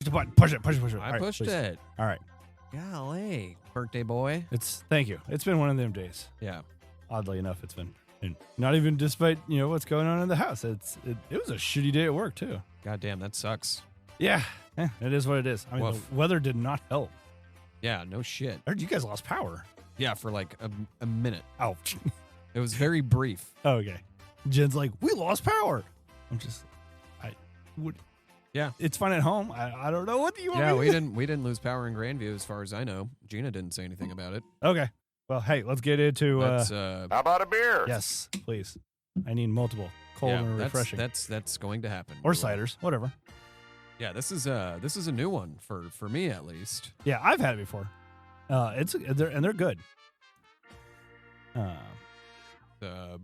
the button. Push it. I pushed it. All right. Golly, birthday boy. Thank you. It's been one of them days. Yeah. Oddly enough, it's been. And not even despite, what's going on in the house. It was a shitty day at work, too. God damn, that sucks. Yeah. It is what it is. I mean, the weather did not help. Yeah, no shit. I heard you guys lost power. Yeah, for like a minute. Ouch. It was very brief. Oh, okay. Jen's like, we lost power. I'm just, Yeah. It's fine at home. I don't know. What do you want? Yeah, we didn't lose power in Grandview as far as I know. Gina didn't say anything about it. Okay. Well, hey, let's get into. How about a beer? Yes, please. I need multiple cold and refreshing. That's going to happen. Or ciders, whatever. Yeah, this is a new one for me at least. Yeah, I've had it before. They're good. The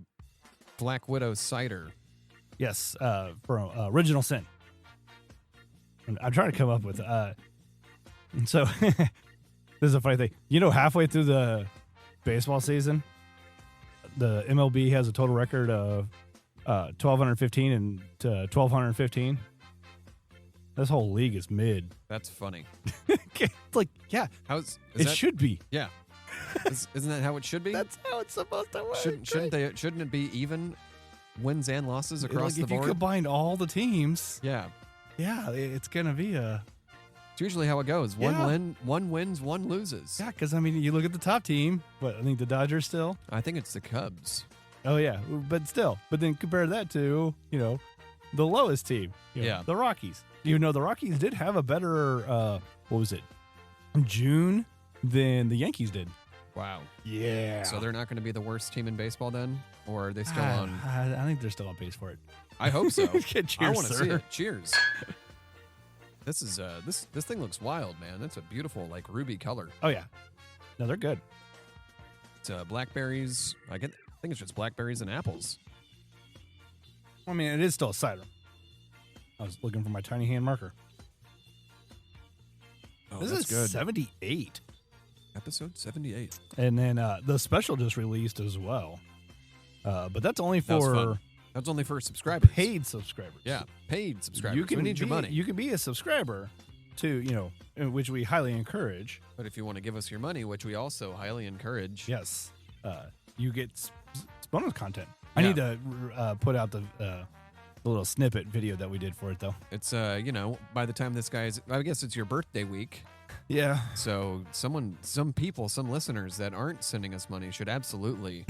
Black Widow cider. Yes, for Original Sin. And I'm trying to come up with. And so this is a funny thing. Halfway through the baseball season, the MLB has a total record of 1,215 and 1,215. This whole league is mid. That's funny. It's like, yeah, it should be. Yeah, isn't that how it should be? That's how it's supposed to work. Shouldn't it be even wins and losses across the board? If you combined all the teams, yeah, it's gonna be It's usually how it goes. One wins, one loses. Yeah, because you look at the top team. But I think the Dodgers still. I think it's the Cubs. Oh yeah, but still. But then compare that to the lowest team. The Rockies. The Rockies did have a better June than the Yankees did. Wow. Yeah. So they're not going to be the worst team in baseball then, or are they still on? I think they're still on pace for it. I hope so. Cheers, I want to sir. see it. Cheers. This is this thing looks wild, man. That's a beautiful ruby color. Oh yeah, no, they're good. It's blackberries. I think it's just blackberries and apples. I mean, it is still a cider. I was looking for my tiny hand marker. Oh, this that's is good. 78. Episode 78. And then the special just released as well. But that's only for That's only for subscribers. paid subscribers. Yeah, paid subscribers. We need your money. You can be a subscriber to, which we highly encourage. But if you want to give us your money, which we also highly encourage. Yes. You get bonus content. I need to put out the little snippet video that we did for it, though. It's, by the time this guy's, I guess it's your birthday week. Yeah. So some listeners that aren't sending us money should absolutely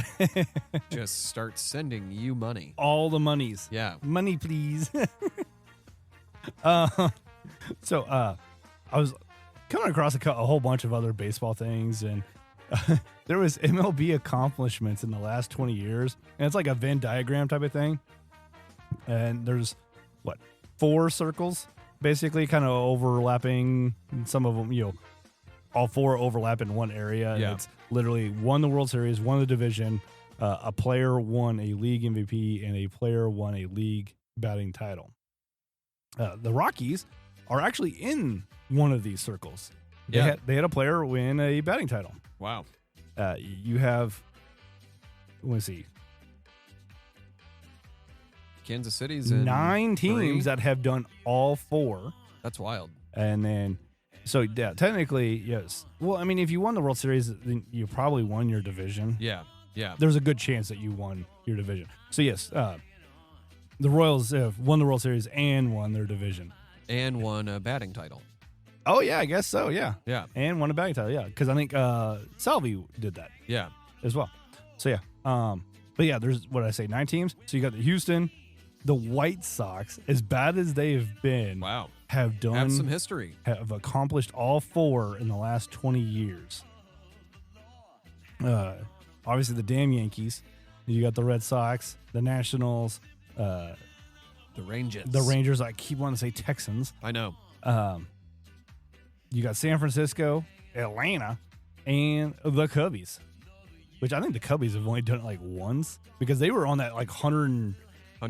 just start sending you money. All the monies. Yeah. Money, please. I was coming across a whole bunch of other baseball things, and there was MLB accomplishments in the last 20 years, and it's like a Venn diagram type of thing. And there's, 4 circles? Basically kind of overlapping. Some of them, all 4 overlap in one area. Yeah. And it's literally won the World Series, won the division, a player won a league MVP, and a player won a league batting title. The Rockies are actually in one of these circles. They had a player win a batting title. Wow. You have, let me see, Kansas City's in 9 teams 3. that have done all 4. That's wild. And then, technically, yes. Well, I mean, if you won the World Series, then you probably won your division. Yeah. Yeah. There's a good chance that you won your division. So, yes, the Royals have won the World Series and won their division. And won a batting title. Oh, yeah, I guess so, yeah. Yeah. And won a batting title, yeah. Because I think Salvi did that. Yeah. As well. So, yeah. But, yeah, there's, 9 teams. So, you got the Houston. The White Sox, as bad as they've been, Wow. have some history. Have accomplished all 4 in the last 20 years. Obviously, the damn Yankees. You got the Red Sox, the Nationals, The Rangers. the Rangers. I keep wanting to say Texans. I know. You got San Francisco, Atlanta, and the Cubbies. Which I think the Cubbies have only done it once because they were on that 100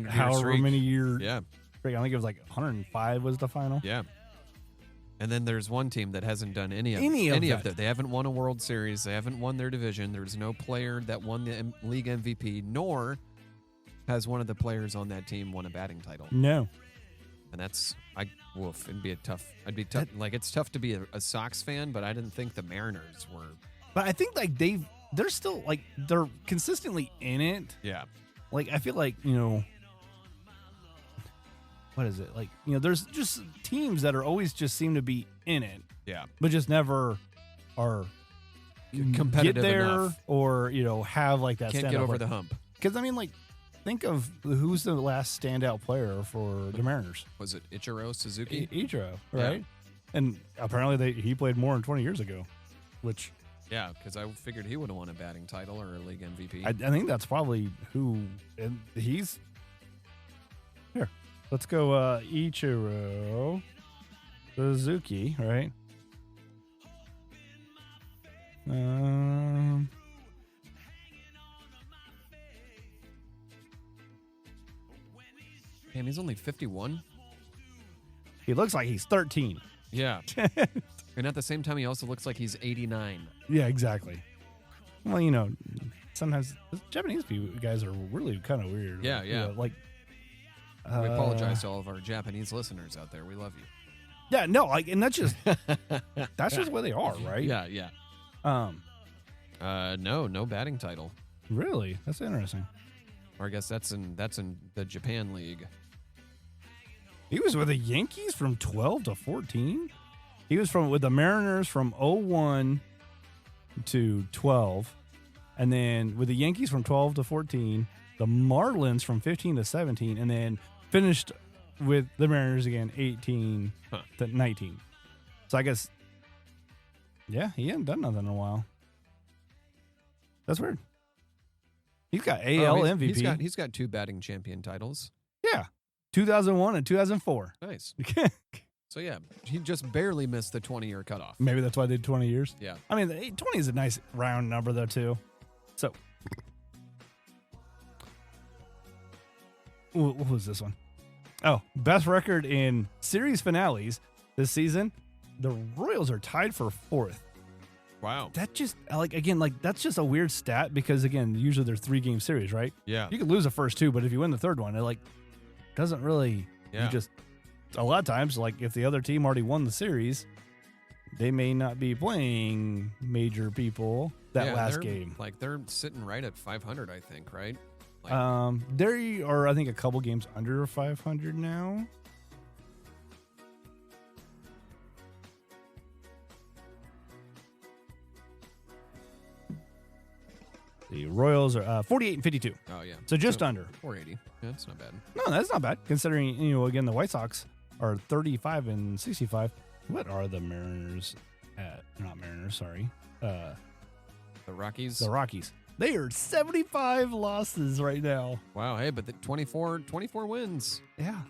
however streak. many year. Yeah. I think it was 105 was the final. Yeah. And then there's one team that hasn't done any of that. They haven't won a World Series. They haven't won their division. There's no player that won the league MVP, nor has one of the players on that team won a batting title. No. And it'd be I'd be tough. Like, it's tough to be a Sox fan, but I didn't think the Mariners were. But I think like they're still like they're consistently in it. Yeah. Like I feel like, what is it? Like, there's just teams that are always just seem to be in it. Yeah. But just never are competitive get there enough. Or, have like that Can't get over the hump. Because I mean, like, think of who's the last standout player for the Mariners. Was it Ichiro Suzuki? Ichiro, right? Yeah. And apparently he played more than 20 years ago, which... Yeah, because I figured he would have won a batting title or a league MVP. I think that's probably who... And he's... Here, let's go Ichiro Suzuki, right? Damn, he's only 51? He looks like he's 13. Yeah. And at the same time, he also looks like he's 89. Yeah, exactly. Well, sometimes Japanese guys are really kind of weird. Yeah, yeah. Like, we apologize to all of our Japanese listeners out there. We love you. Yeah, no, like, and that's just where they are, right? Yeah, yeah. No batting title. Really? That's interesting. Or I guess that's in the Japan League. He was with the Yankees from 12 to 14. He was with the Mariners from 01 to 12, and then with the Yankees from 12 to 14, the Marlins from 15 to 17, and then finished with the Mariners again 18 to 19. So I guess, yeah, he hadn't done nothing in a while. That's weird. He's got AL MVP. He's got 2 batting champion titles. Yeah, 2001 and 2004. Nice. So yeah, he just barely missed the 20-year cutoff. Maybe that's why they did 20 years. Yeah. I mean, 20 is a nice round number though too. So, what was this one? Oh, best record in series finales this season. The Royals are tied for 4th. Wow. That just that's just a weird stat because again, usually they're 3-game series, right? Yeah. You could lose the first 2, but if you win the third one, it doesn't really. Yeah. You just a lot of times, like if the other team already won the series, they may not be playing major people last game. Like they're sitting right at 500, I think, right? They are, I think, a couple games under 500 now. The Royals are 48 and 52. Oh, yeah. So just under. 480. Yeah, that's not bad. No, that's not bad. Considering, again, the White Sox are 35 and 65. What are the Mariners at? Not Mariners, sorry. The Rockies? The Rockies. They are 75 losses right now. Wow, hey, but the 24 wins. Yeah.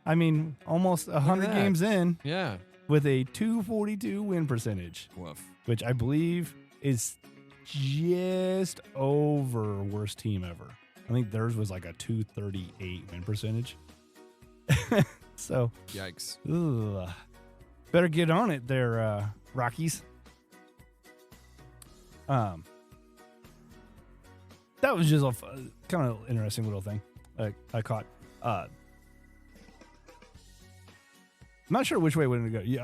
I mean, almost 100 games in. Yeah. With a 242 win percentage. Woof. Which I believe is just over worst team ever. I think theirs was like a 238 win percentage. So. Yikes. Ugh. Better get on it there, Rockies. That was just a kind of interesting little thing I caught. I'm not sure which way we're going to go. You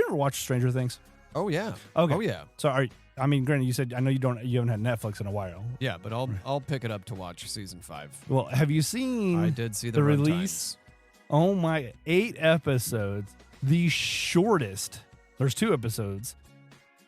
ever watch Stranger Things? Oh, yeah. Okay. Oh, yeah. So, granted, you said, I know you haven't had Netflix in a while. Yeah, but I'll pick it up to watch season 5. Well, have you seen I did see the release? Oh my, 8 episodes. The shortest. There's 2 episodes.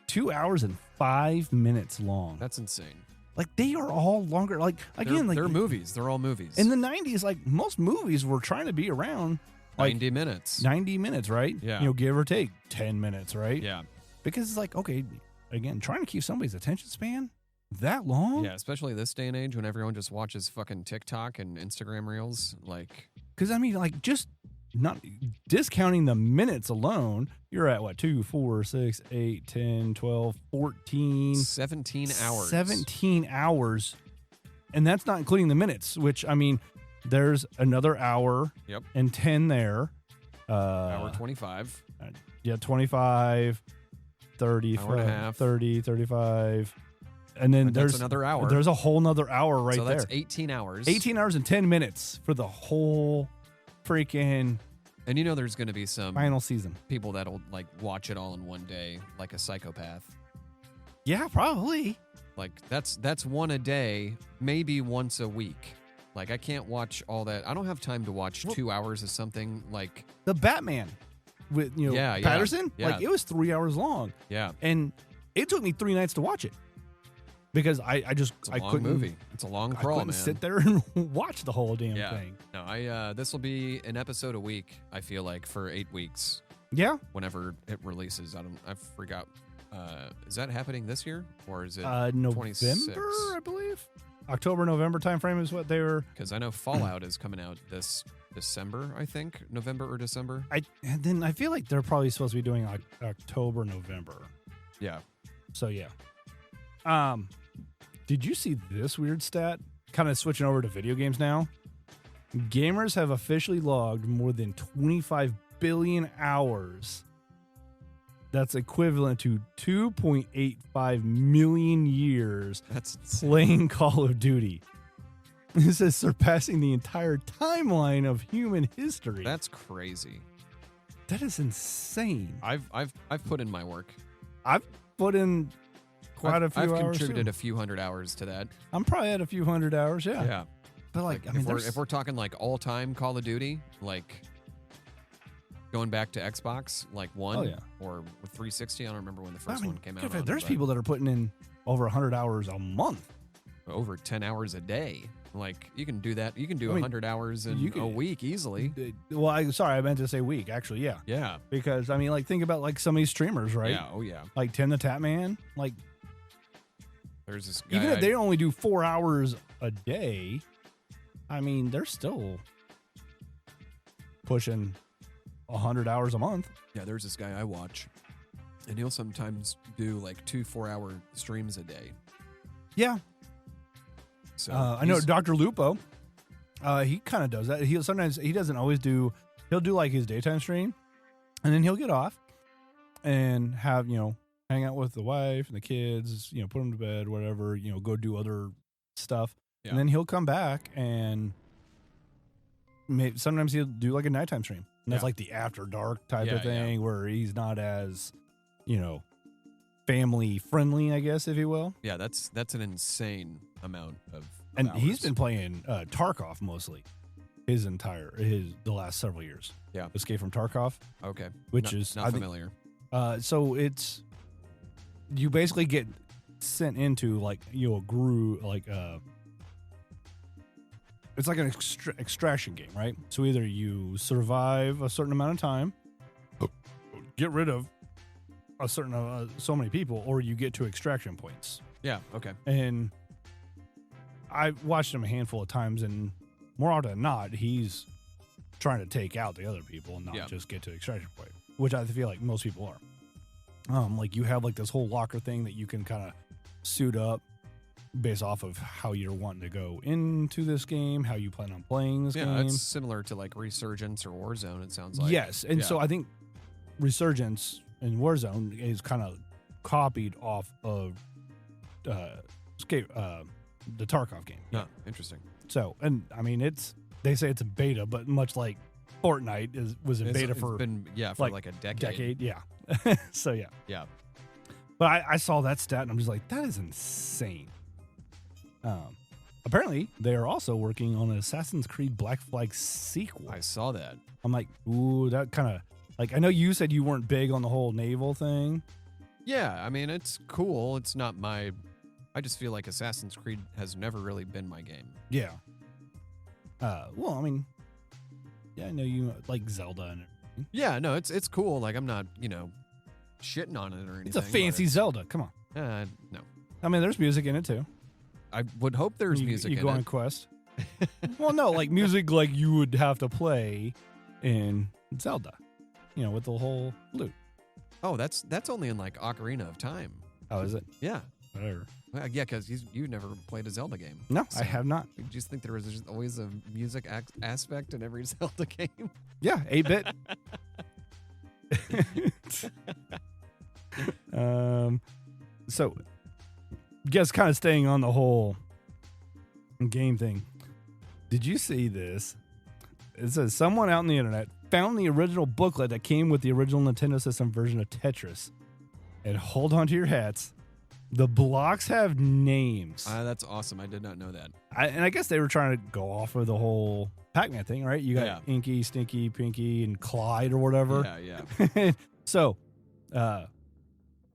2 hours and 5 minutes long. That's insane. Like, they are all longer. Like, again, they're movies. They're all movies. In the 90s, like, most movies were trying to be around 90 minutes. 90 minutes, right? Yeah. Give or take 10 minutes, right? Yeah. Because it's like, okay, again, trying to keep somebody's attention span that long? Yeah, especially this day and age when everyone just watches fucking TikTok and Instagram Reels. Like, because, just not discounting the minutes alone, you're at what, 2, 4, 6, 8, 10, 12, 14. 17 hours. 17 hours. And that's not including the minutes, which, there's another hour and 10 there. Hour 25. Yeah, 25, 30, hour and a half. 30, 35. And then there's another hour. There's a whole nother hour right there. So that's 18 hours. 18 hours and 10 minutes for the whole freaking And there's going to be some final season people that'll like watch it all in one day, like a psychopath. Yeah, probably. Like that's one a day, maybe once a week. Like I can't watch all that. I don't have time to watch 2 hours of something like the Batman with Patterson. Yeah. Like it was 3 hours long. Yeah, and it took me 3 nights to watch it because I couldn't movie. It's a long crawl, I couldn't man. sit there and watch the whole damn thing. No, this will be an episode a week. I feel like for 8 weeks. Yeah, whenever it releases. I forgot. Is that happening this year or is it November? 26? I believe October, November timeframe is what they were. Because I know Fallout is coming out this December. I think November or December. And then I feel like they're probably supposed to be doing October, November. Yeah. So yeah. Did you see this weird stat? Kind of switching over to video games now. Gamers have officially logged more than 25 billion hours. That's equivalent to 2.85 million years playing Call of Duty. This is surpassing the entire timeline of human history. That's crazy. That is insane. I've put in my work. I've put in quite a few hours. I've contributed a few hundred hours to that. I'm probably at a few hundred hours, yeah. Yeah. But if we're talking like all-time Call of Duty, like going back to Xbox, like one or 360, I don't remember when the first one came out. There's people that are putting in over 100 hours a month. Over 10 hours a day. Like, you can do that. You can do 100 hours in a week easily. Well, I meant to say week, actually, yeah. Yeah. Because, think about, like, some of these streamers, right? Yeah, oh, yeah. Like Tim the Tap Man. Like, there's this guy. Even if they only do 4 hours a day, they're still pushing 100 hours a month. Yeah, there's this guy I watch, and he'll sometimes do, like, 2 4-hour streams a day. Yeah. So I know Dr. Lupo, he kind of does that. He doesn't always do, he'll do like his daytime stream and then he'll get off and have, hang out with the wife and the kids, put them to bed, whatever, go do other stuff. Yeah. And then he'll come back and sometimes he'll do like a nighttime stream. And that's like the after dark type of thing where he's not as, family friendly, I guess, if you will. Yeah, that's an insane amount of and hours. He's been playing Tarkov mostly the last several years. Yeah, Escape from Tarkov. Okay, which is not familiar. So it's you basically get sent into like a group it's like an extraction game, right? So either you survive a certain amount of time, get rid of a certain so many people, or you get to extraction points. Yeah, okay. And I've watched him a handful of times, and more often than not, he's trying to take out the other people and not just get to extraction point, which I feel like most people are. Like you have like this whole locker thing that you can kind of suit up based off of how you're wanting to go into this game, how you plan on playing this game. Yeah, it's similar to like Resurgence or Warzone, it sounds like. Yes, and so I think Resurgence and Warzone is kind of copied off of the Tarkov game. Yeah, interesting. So, and they say it's a beta, but much like Fortnite was in beta for like a decade. Yeah. So yeah. Yeah. But I saw that stat and I'm just like, that is insane. Apparently, they are also working on an Assassin's Creed Black Flag sequel. I saw that. I'm like, ooh, that kind of like, I know you said you weren't big on the whole naval thing. Yeah, it's cool. It's not I just feel like Assassin's Creed has never really been my game. Yeah. Well, I know you like Zelda and everything. Yeah, no, it's cool. Like, I'm not, shitting on it or anything. It's a fancy Zelda. Come on. No. There's music in it too. I would hope there's music in it. You go on quest. Well, no, like music like you would have to play in Zelda, with the whole flute. Oh, that's only in like Ocarina of Time. Oh, is it? Yeah. Whatever. Well, yeah, because you never played a Zelda game. No, so I have not. You just think there was just always a music aspect in every Zelda game? Yeah, 8-bit. So, just kind of staying on the whole game thing. Did you see this? It says someone out on the internet found the original booklet that came with the original Nintendo system version of Tetris. And hold on to your hats. The blocks have names. That's awesome. I did not know that. And I guess they were trying to go off of the whole Pac-Man thing, right? You got Inky, Stinky, Pinky, and Clyde or whatever. Yeah. So,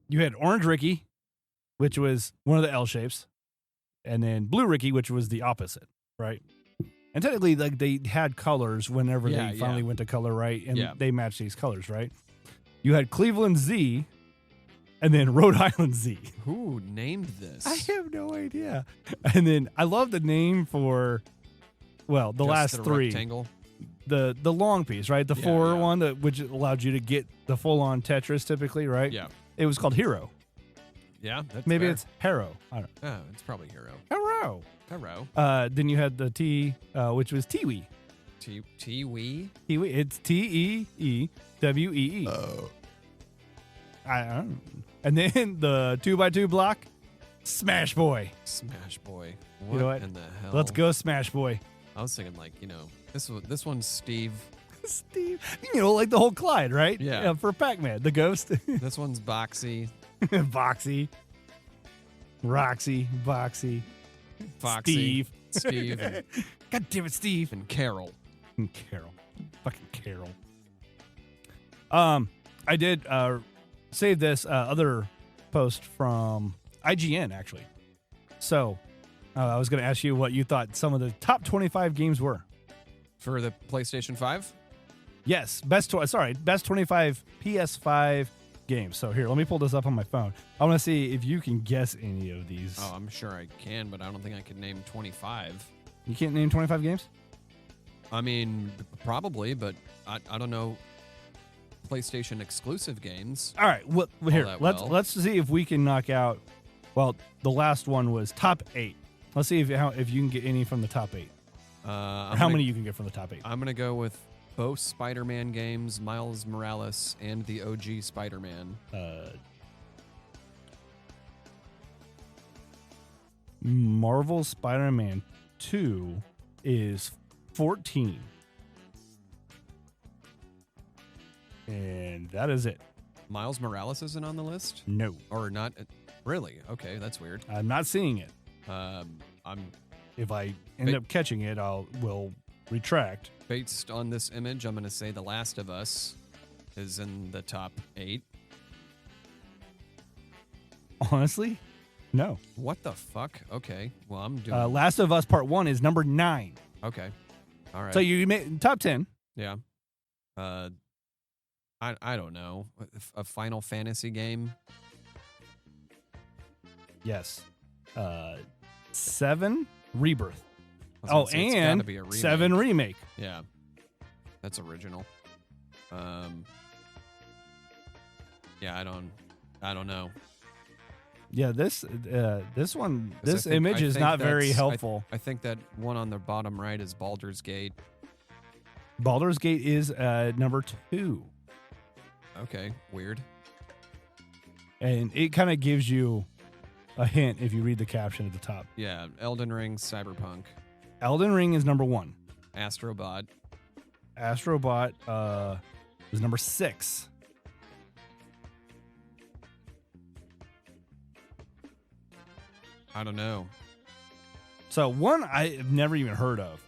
you had Orange Ricky, which was one of the L shapes, and then Blue Ricky, which was the opposite, right? And technically, like, they had colors whenever they finally went to color, right? And they matched these colors, right? You had Cleveland Z, and then Rhode Island Z. Who named this? I have no idea. And then I love the name for, well, the last three. Rectangle. The long piece, right? The four one, which allowed you to get the full-on Tetris typically, right? Yeah. It was called Hero. Yeah, that's Maybe fair. It's Hero. I don't know. Oh, it's probably Hero. Hero. Hero. Then you had the T, which was Tiwi. Tiwi? Tiwi. It's Teewee. Oh. I don't know. And then the 2x2 block, Smash Boy. Smash Boy. You know what? In the hell? Let's go, Smash Boy. I was thinking, like, this one's Steve. Steve. Like the whole Clyde, right? Yeah. For Pac-Man, the ghost. This one's Boxy. Boxy. Roxy. Boxy. Foxy. Steve. And God damn it, Steve. and Carol. Fucking Carol. I did save this other post from IGN, actually. So, I was going to ask you what you thought some of the top 25 games were. For the PlayStation 5? Yes, best 25 PS5 games. So here, let me pull this up on my phone. I want to see if you can guess any of these. Oh, I'm sure I can, but I don't think I can name 25. You can't name 25 games? I mean, probably, but I don't know PlayStation exclusive games. All right, well, here, let's see if we can knock out. Well, the last one was top 8. Let's see if you can get any from the top 8. How many you can get from the top 8. I'm going to go with both Spider-Man games, Miles Morales, and the OG Spider-Man. Marvel Spider-Man 2 is 14. And that is it. Miles Morales isn't on the list? No. Or not? Really? Okay, that's weird. I'm not seeing it. If I end up catching it, will retract. Based on this image, I'm going to say The Last of Us is in the top 8. Honestly, no. What the fuck? Okay. Well, I'm doing... Last of Us Part 1 is number 9. Okay. All right. So you made top 10. Yeah. I don't know. A Final Fantasy game? Yes. 7 Rebirth. Oh, and 7 Remake. Yeah. That's original. Yeah, I don't know. Yeah, this image is not very helpful. I think that one on the bottom right is Baldur's Gate. Baldur's Gate is number 2. Okay, weird. And it kind of gives you a hint if you read the caption at the top. Yeah, Elden Ring, Cyberpunk. Elden Ring is number 1. Astrobot. Astrobot is number 6. I don't know. So one I've never even heard of.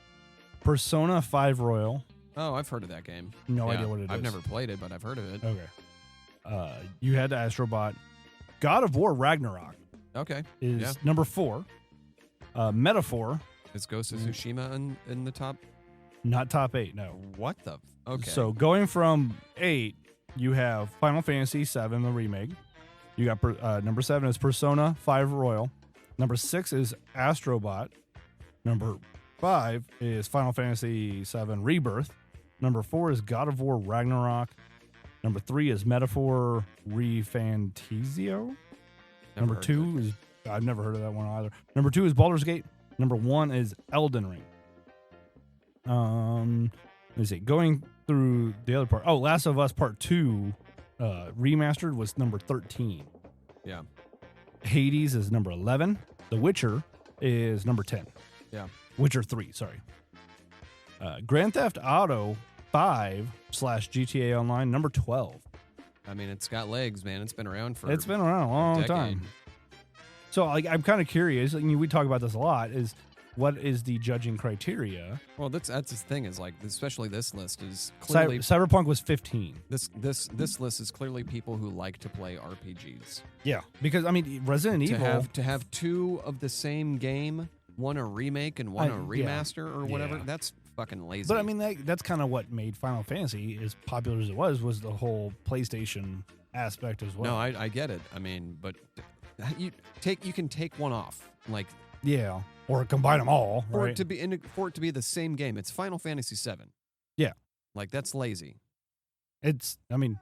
Persona 5 Royal. Oh, I've heard of that game. No idea what it is. I've never played it, but I've heard of it. Okay. You had Astrobot. God of War Ragnarok. Okay. Is number 4. Metaphor. Is Ghost of Tsushima in the top? Not top 8, no. What the? Okay. So going from 8, you have Final Fantasy 7, the remake. You got number 7 is Persona 5 Royal. Number 6 is Astrobot. Number 5 is Final Fantasy 7 Rebirth. Number 4 is God of War Ragnarok. Number 3 is Metaphor Refantazio. Number 2 is... I've never heard of that one either. Number 2 is Baldur's Gate. Number 1 is Elden Ring. Let me see. Going through the other part. Oh, Last of Us Part 2 Remastered was number 13. Yeah. Hades is number 11. The Witcher is number 10. Yeah. Witcher 3, sorry. Grand Theft Auto 5/GTA Online, number 12. I mean, it's got legs, man. It's been around a long decade. time. So I'm kind of curious. We talk about this a lot. Is what is the judging criteria? Well, that's the thing is like, especially this list is clearly Cyberpunk was 15. This list is clearly people who like to play RPGs. Yeah, because I mean, Resident Evil to have two of the same game, one a remake and one a remaster or whatever. Yeah. That's fucking lazy. But I mean, that's kind of what made Final Fantasy as popular as it was the whole PlayStation aspect as well. No, I get it. I mean, but you can take one off, like or combine them all, for right? it to be the same game. It's Final Fantasy VII. Yeah, like that's lazy. It's, I mean,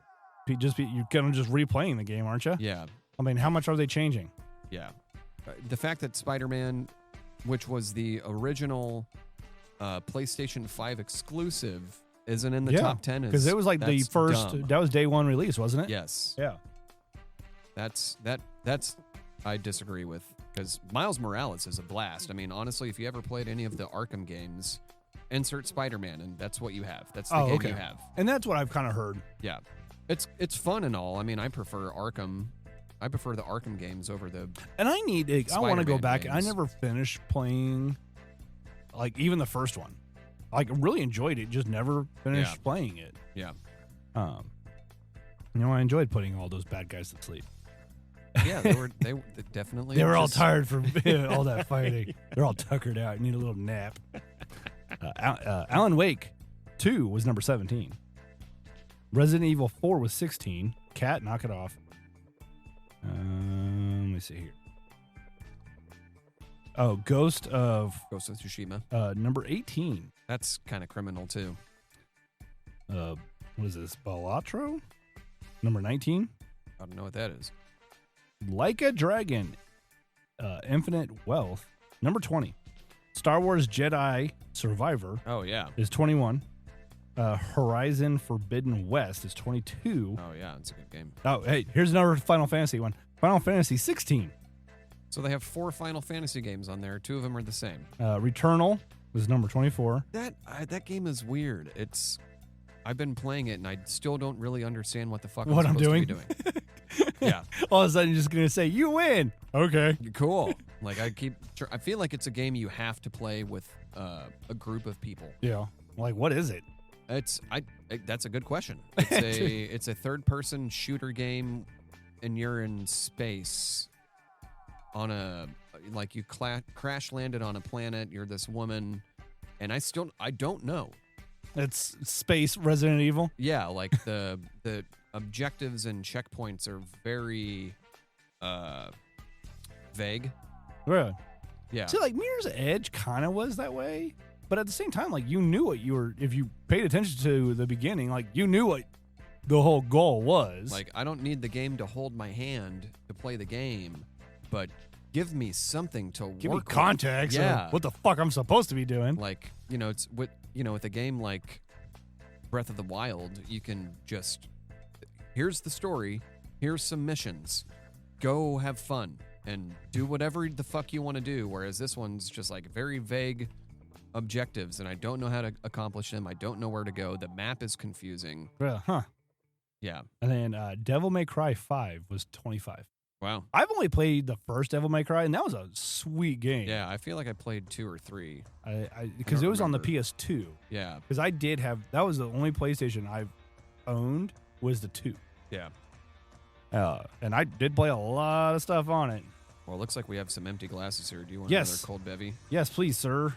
you're kind of just replaying the game, aren't you? Yeah. I mean, how much are they changing? Yeah. The fact that Spider-Man, which was the original PlayStation 5 exclusive, isn't in the top 10 because it was like the first. Dumb. That was day one release, wasn't it? Yes. Yeah. That's I disagree with, because Miles Morales is a blast. I mean, honestly, if you ever played any of the Arkham games, insert Spider-Man, and that's what you have. That's the game you have. And that's what I've kind of heard. Yeah. It's fun and all. I mean, I prefer the Arkham games over the. And I want to go back. Games. I never finished playing, like, even the first one. Like, really enjoyed it, just never finished playing it. Yeah. I enjoyed putting all those bad guys to sleep. Yeah, they definitely. They were all tired from all that fighting. They're all tuckered out. Need a little nap. Alan Wake 2 was number 17. Resident Evil 4 was 16. Cat, knock it off. Let me see here. Oh, Ghost of Tsushima. Number 18. That's kind of criminal too. What is this? Balatro? Number 19. I don't know what that is. Like a Dragon. Infinite Wealth. Number 20. Star Wars Jedi Survivor. Oh, yeah. Is 21. Horizon Forbidden West is 22. Oh, yeah. It's a good game. Oh, hey, here's another Final Fantasy one. Final Fantasy 16. So they have 4 Final Fantasy games on there. 2 of them are the same. Returnal is number 24. That game is weird. I've been playing it, and I still don't really understand what the fuck I'm supposed doing. to be doing. Yeah. All of a sudden, you're just going to say, you win. Okay. Cool. Like, I feel like it's a game you have to play with a group of people. Yeah. Like, what is it? That's a good question. It's a third-person shooter game, and you're in space on you crash landed on a planet. You're this woman, and I don't know. It's space Resident Evil. Yeah, like the objectives and checkpoints are very vague. Really? Yeah. See, like Mirror's Edge kind of was that way, but at the same time, like you knew what you were. If you paid attention to the beginning, like you knew what the whole goal was. Like, I don't need the game to hold my hand to play the game, but give me something to give work me context. Yeah. Of what the fuck I'm supposed to be doing. Like, it's with a game like Breath of the Wild, you can just, here's the story, here's some missions, go have fun and do whatever the fuck you want to do. Whereas this one's just like very vague objectives, and I don't know how to accomplish them. I don't know where to go. The map is confusing. Huh. Yeah. And then Devil May Cry 5 was 25. Wow. I've only played the first Devil May Cry, and that was a sweet game. Yeah, I feel like I played 2 or 3. Because it was on the PS2. Yeah. Because I did have, that was the only PlayStation I've owned was the 2. Yeah. And I did play a lot of stuff on it. Well, it looks like we have some empty glasses here. Do you want another cold bevy? Yes, please, sir.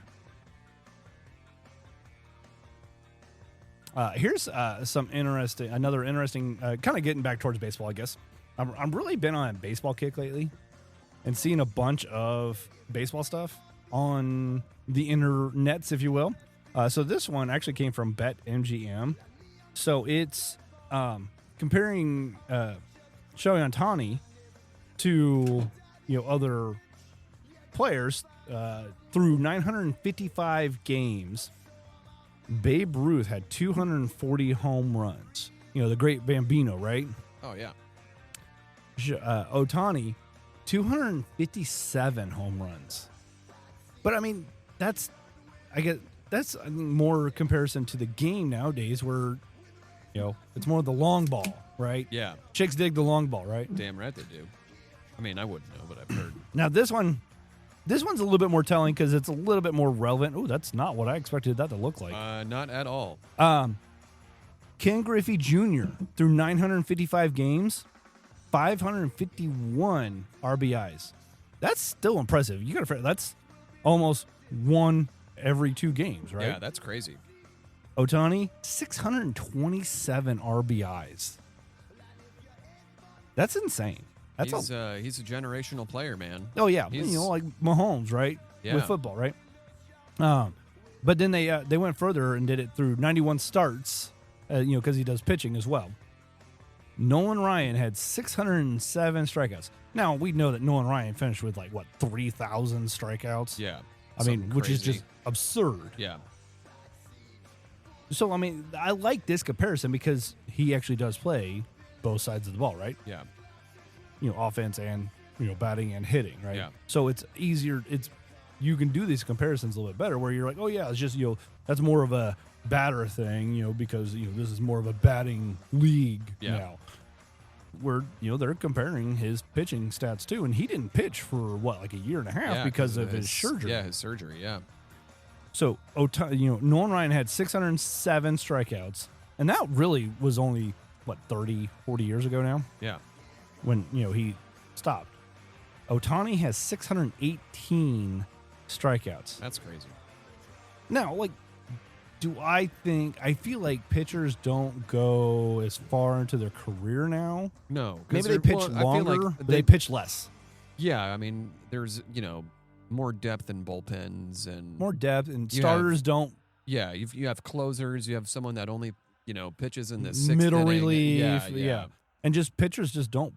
Here's another interesting, kind of getting back towards baseball, I guess. I'm really been on a baseball kick lately and seeing a bunch of baseball stuff on the internets, if you will. So this one actually came from BetMGM. So it's comparing Shohei Ohtani to other players through 955 games. Babe Ruth had 240 home runs. The great Bambino, right? Oh, yeah. Ohtani, 257 home runs. But, I mean, that's I think, more comparison to the game nowadays, where it's more the long ball, right? Yeah. Chicks dig the long ball, right? Damn right they do. I mean, I wouldn't know, but I've heard. Now this one's a little bit more telling because it's a little bit more relevant. Oh, that's not what I expected that to look like. Not at all. Ken Griffey Jr. through 955 games, 551 RBIs. That's still impressive. You got to. That's almost one every 2 games, right? Yeah, that's crazy. Ohtani, 627 RBIs. That's insane. He's a generational player, man. Oh yeah, like Mahomes, right? Yeah. With football, right? But then they went further and did it through 91 starts, because he does pitching as well. Nolan Ryan had 607 strikeouts. Now we know that Nolan Ryan finished with 3,000 strikeouts. Yeah, I mean, which is crazy. just absurd. Yeah. So I mean, I like this comparison because he actually does play both sides of the ball, right? Yeah. Offense and batting and hitting, right? Yeah. So it's easier. You can do these comparisons a little bit better, where you're like, oh yeah, it's just that's more of a batter thing, because this is more of a batting league now. Where they're comparing his pitching stats too, and he didn't pitch for a year and a half because of his surgery. Yeah, his surgery. Yeah. So Nolan Ryan had 607 strikeouts, and that really was only 30, 40 years ago now. Yeah. When he stopped. Ohtani has 618 strikeouts. That's crazy. Now, I feel like pitchers don't go as far into their career now. No, Maybe they pitch I feel longer, like but they pitch less. Yeah, I mean, there's more depth in bullpens and More depth, and starters don't. Yeah, you have closers. You have someone that only pitches in the 6th middle inning. relief. Yeah. And just pitchers just don't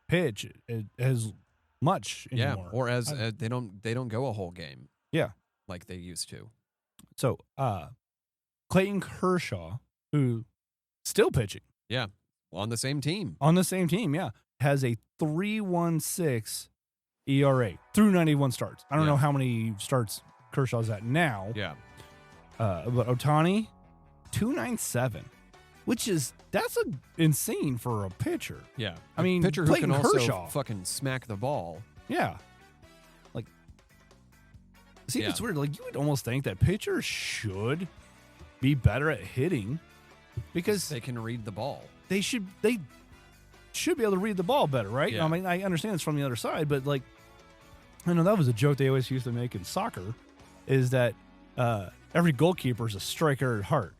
pitch as much anymore. Yeah, or as they don't go a whole game. Yeah, like they used to. So, Clayton Kershaw, who still pitching. Yeah, on the same team. Yeah, has a 3.16 ERA through 91 starts. I don't know how many starts Kershaw's at now. Yeah. But Ohtani, 2.97, which that's insane for a pitcher. Yeah. I mean, pitcher who Clayton can also Kershaw. fucking smack the ball. Yeah. See, it's weird. You would almost think that pitchers should be better at hitting because they can read the ball. They should be able to read the ball better, right? Yeah. I mean, I understand it's from the other side, but I know that was a joke they always used to make in soccer, is that every goalkeeper is a striker at heart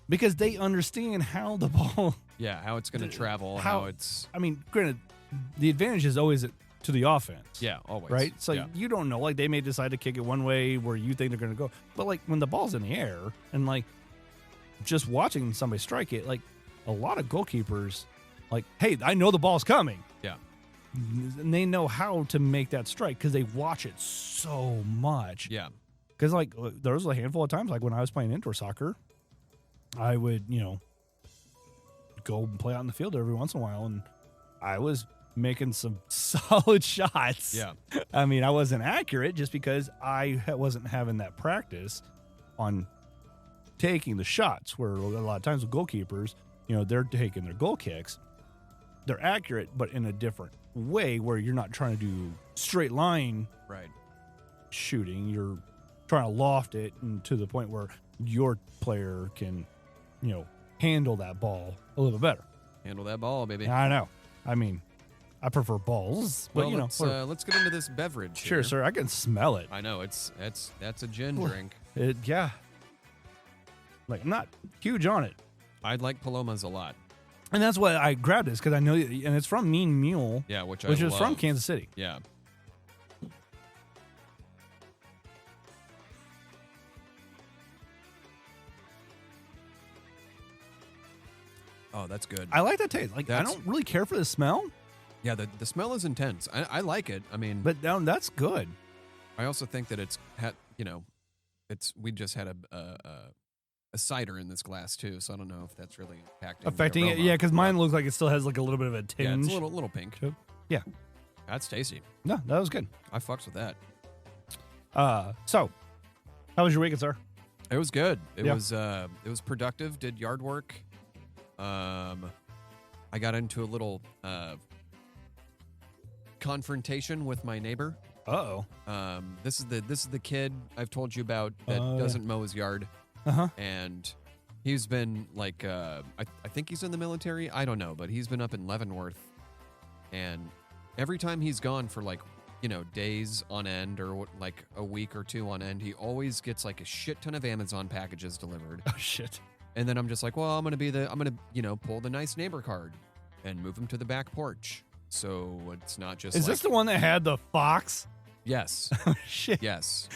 because they understand how the ball. Yeah, how it's going to travel. How it's. I mean, granted, the advantage is always to the offense. Yeah, always. Right? So you don't know. They may decide to kick it one way where you think they're going to go. But, when the ball's in the air and, just watching somebody strike it, a lot of goalkeepers, hey, I know the ball's coming. Yeah. And they know how to make that strike because they watch it so much. Yeah. Because, there was a handful of times, when I was playing indoor soccer, I would, go and play out in the field every once in a while, and I was making some solid shots. Yeah. I mean, I wasn't accurate just because I wasn't having that practice on taking the shots, where a lot of times with goalkeepers, they're taking their goal kicks. They're accurate, but in a different way where you're not trying to do straight line shooting. You're trying to loft it and to the point where your player can, handle that ball a little better. Handle that ball, baby. I know. I mean, I prefer balls, but well, let's get into this beverage. Sure, here. sir. I can smell it. I know that's a gin drink. Yeah. I'm not huge on it, I like Palomas a lot. and that's why I grabbed this because I know, and it's from Mean Mule, Yeah, which is love. from Kansas City. Yeah. Oh, that's good. I like that taste. I don't really care for the smell, Yeah, the smell is intense. I like it. I mean, but that's good. I also think that it's we just had a cider in this glass too, so I don't know if that's really impacting the Affecting it, aroma. yeah, because mine looks like it still has a little bit of a Yeah, tinge. it's a little pink. Yeah. That's tasty. No, that was good. I fucks with that. So How was your weekend, sir? It was good. It Yeah. was productive. Did yard work. I got into a little confrontation with my neighbor. Uh-oh. This is the kid I've told you about that doesn't mow his yard. Uh-huh. And he's been like I think he's in the military. I don't know, but he's been up in Leavenworth, and every time he's gone for like, days on end or like a week or two on end, he always gets like a shit ton of Amazon packages delivered. Oh, shit. And then I'm just like, well, I'm going to pull the nice neighbor card and move him to the back porch. So it's not just Is this the one that had the fox? Yes. Oh, shit. Yes.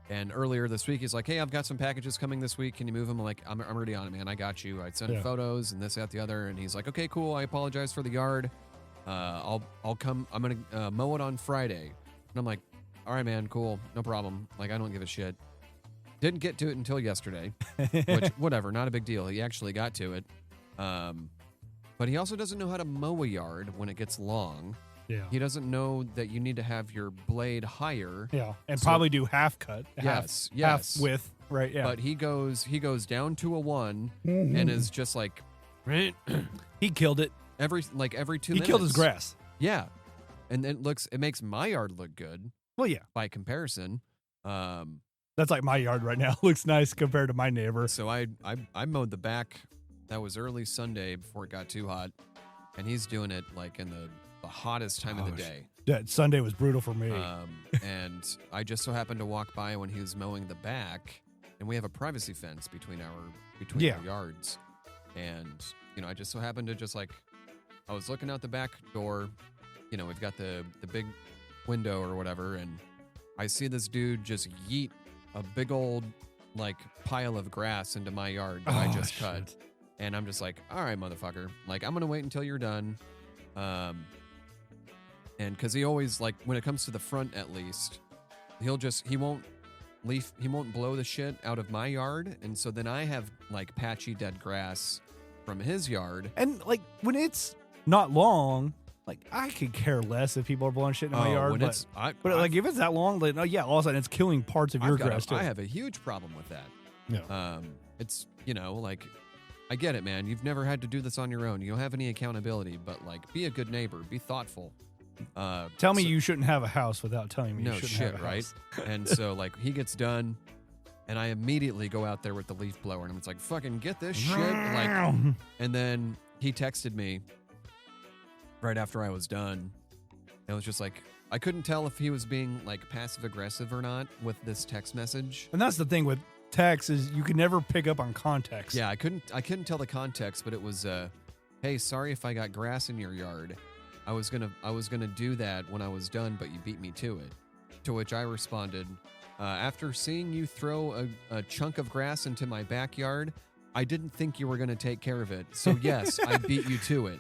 And earlier this week, he's like, hey, I've got some packages coming this week. Can you move them? I'm like, I'm already on it, man. I got you. I sent photos and this, that, the other. And he's like, okay, cool. I apologize for the yard. I'll come. I'm going to mow it on Friday. And I'm like, all right, man, cool. No problem. Like, I don't give a shit. Didn't get to it until yesterday, which, whatever, not a big deal. He actually got to it. But he also doesn't know how to mow a yard when it gets long. Yeah. He doesn't know that you need to have your blade higher. Yeah. And probably do half cut. Yes. Half width. Right. Yeah. But he goes down to a 1 and is just like, he killed it. every 2 minutes. He killed his grass. Yeah. And it makes my yard look good Well, yeah. by comparison. That's like my yard right now. Looks nice compared to my neighbor. So I mowed the back. That was early Sunday before it got too hot. And he's doing it like in the hottest time of the day. Yeah, Sunday was brutal for me. And I just so happened to walk by when he was mowing the back, and we have a privacy fence between our yards. And, I just so happened to I was looking out the back door, we've got the big window or whatever, and I see this dude just yeet a big old pile of grass into my yard that I just cut. And I'm just like, all right, motherfucker. Like, I'm going to wait until you're done. And because he always, when it comes to the front at least, he won't blow the shit out of my yard. And so then I have, patchy dead grass from his yard. And, when it's not long, I could care less if people are blowing shit in my yard. But if it's that long, all of a sudden it's killing parts of your grass, too. I have a huge problem with that. Yeah. It's, I get it, man. You've never had to do this on your own. You don't have any accountability, but be a good neighbor. Be thoughtful. Tell me you shouldn't have a house without telling me you shouldn't have a right? house. And so he gets done, and I immediately go out there with the leaf blower, and I'm like, fucking get this shit. And then he texted me right after I was done. And it was just I couldn't tell if he was being passive aggressive or not with this text message. And that's the thing with text is you can never pick up on context. Yeah, I couldn't tell the context, but it was hey, sorry if I got grass in your yard. I was gonna do that when I was done, but you beat me to it. To which I responded, after seeing you throw a chunk of grass into my backyard, I didn't think you were gonna take care of it. So yes, I beat you to it.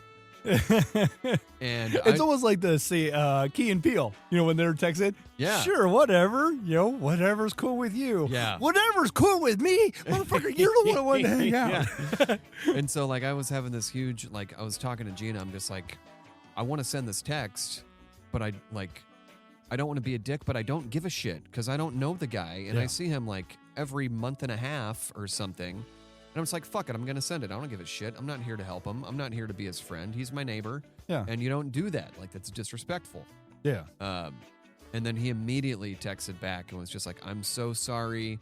And it's almost like the Key and Peele, when they're texting. Yeah. Sure, whatever. Whatever's cool with you. Yeah. Whatever's cool with me. Motherfucker, you're the one who wanted to hang out. Yeah. And so I was having this huge, I was talking to Gina. I'm just I want to send this text, but I don't want to be a dick, but I don't give a shit because I don't know the guy. And I see him every month and a half or something. And I'm just like, fuck it, I'm going to send it. I don't give a shit. I'm not here to help him. I'm not here to be his friend. He's my neighbor. Yeah. And you don't do that. That's disrespectful. Yeah. And then he immediately texted back and was just like, I'm so sorry.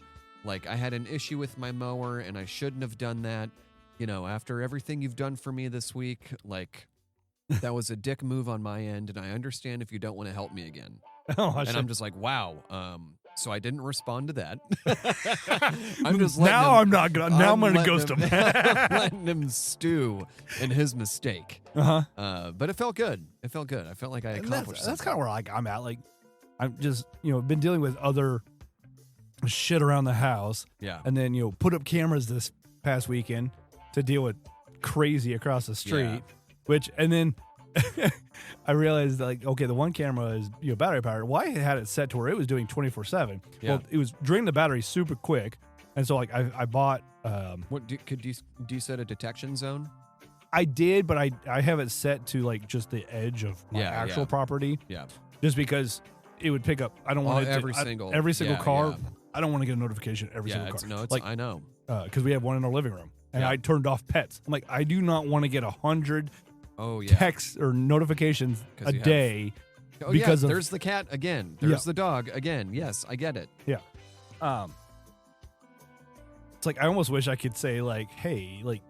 I had an issue with my mower and I shouldn't have done that. After everything you've done for me this week, that was a dick move on my end. And I understand if you don't want to help me again. I'm just like, wow. So I didn't respond to that. I'm just I'm gonna ghost him. I'm letting him stew in his mistake. But it felt good. I felt like I accomplished something. That's kind of where I'm at. I'm just been dealing with other shit around the house. Yeah. And then put up cameras this past weekend to deal with crazy across the street. Yeah. And then I realized okay, the one camera is battery powered. Well, I had it set to where it was doing 24/7. Yeah. Well, it was draining the battery super quick, and so I bought. What do you set a detection zone? I did, but I have it set to just the edge of my actual property. Yeah. Just because it would pick up. I don't want every single car. Yeah. I don't want to get a notification every Yeah, single it's, car. no, it's, like, I know. Because we have one in our living room, and Yeah. I turned off pets. I'm like, I do not want to get 100 Oh, yeah. texts or notifications 'Cause a you have- day. Oh, because yeah, of- there's the cat again. There's the dog again. Yes, I get it. Yeah. It's like I almost wish I could say like, hey, like,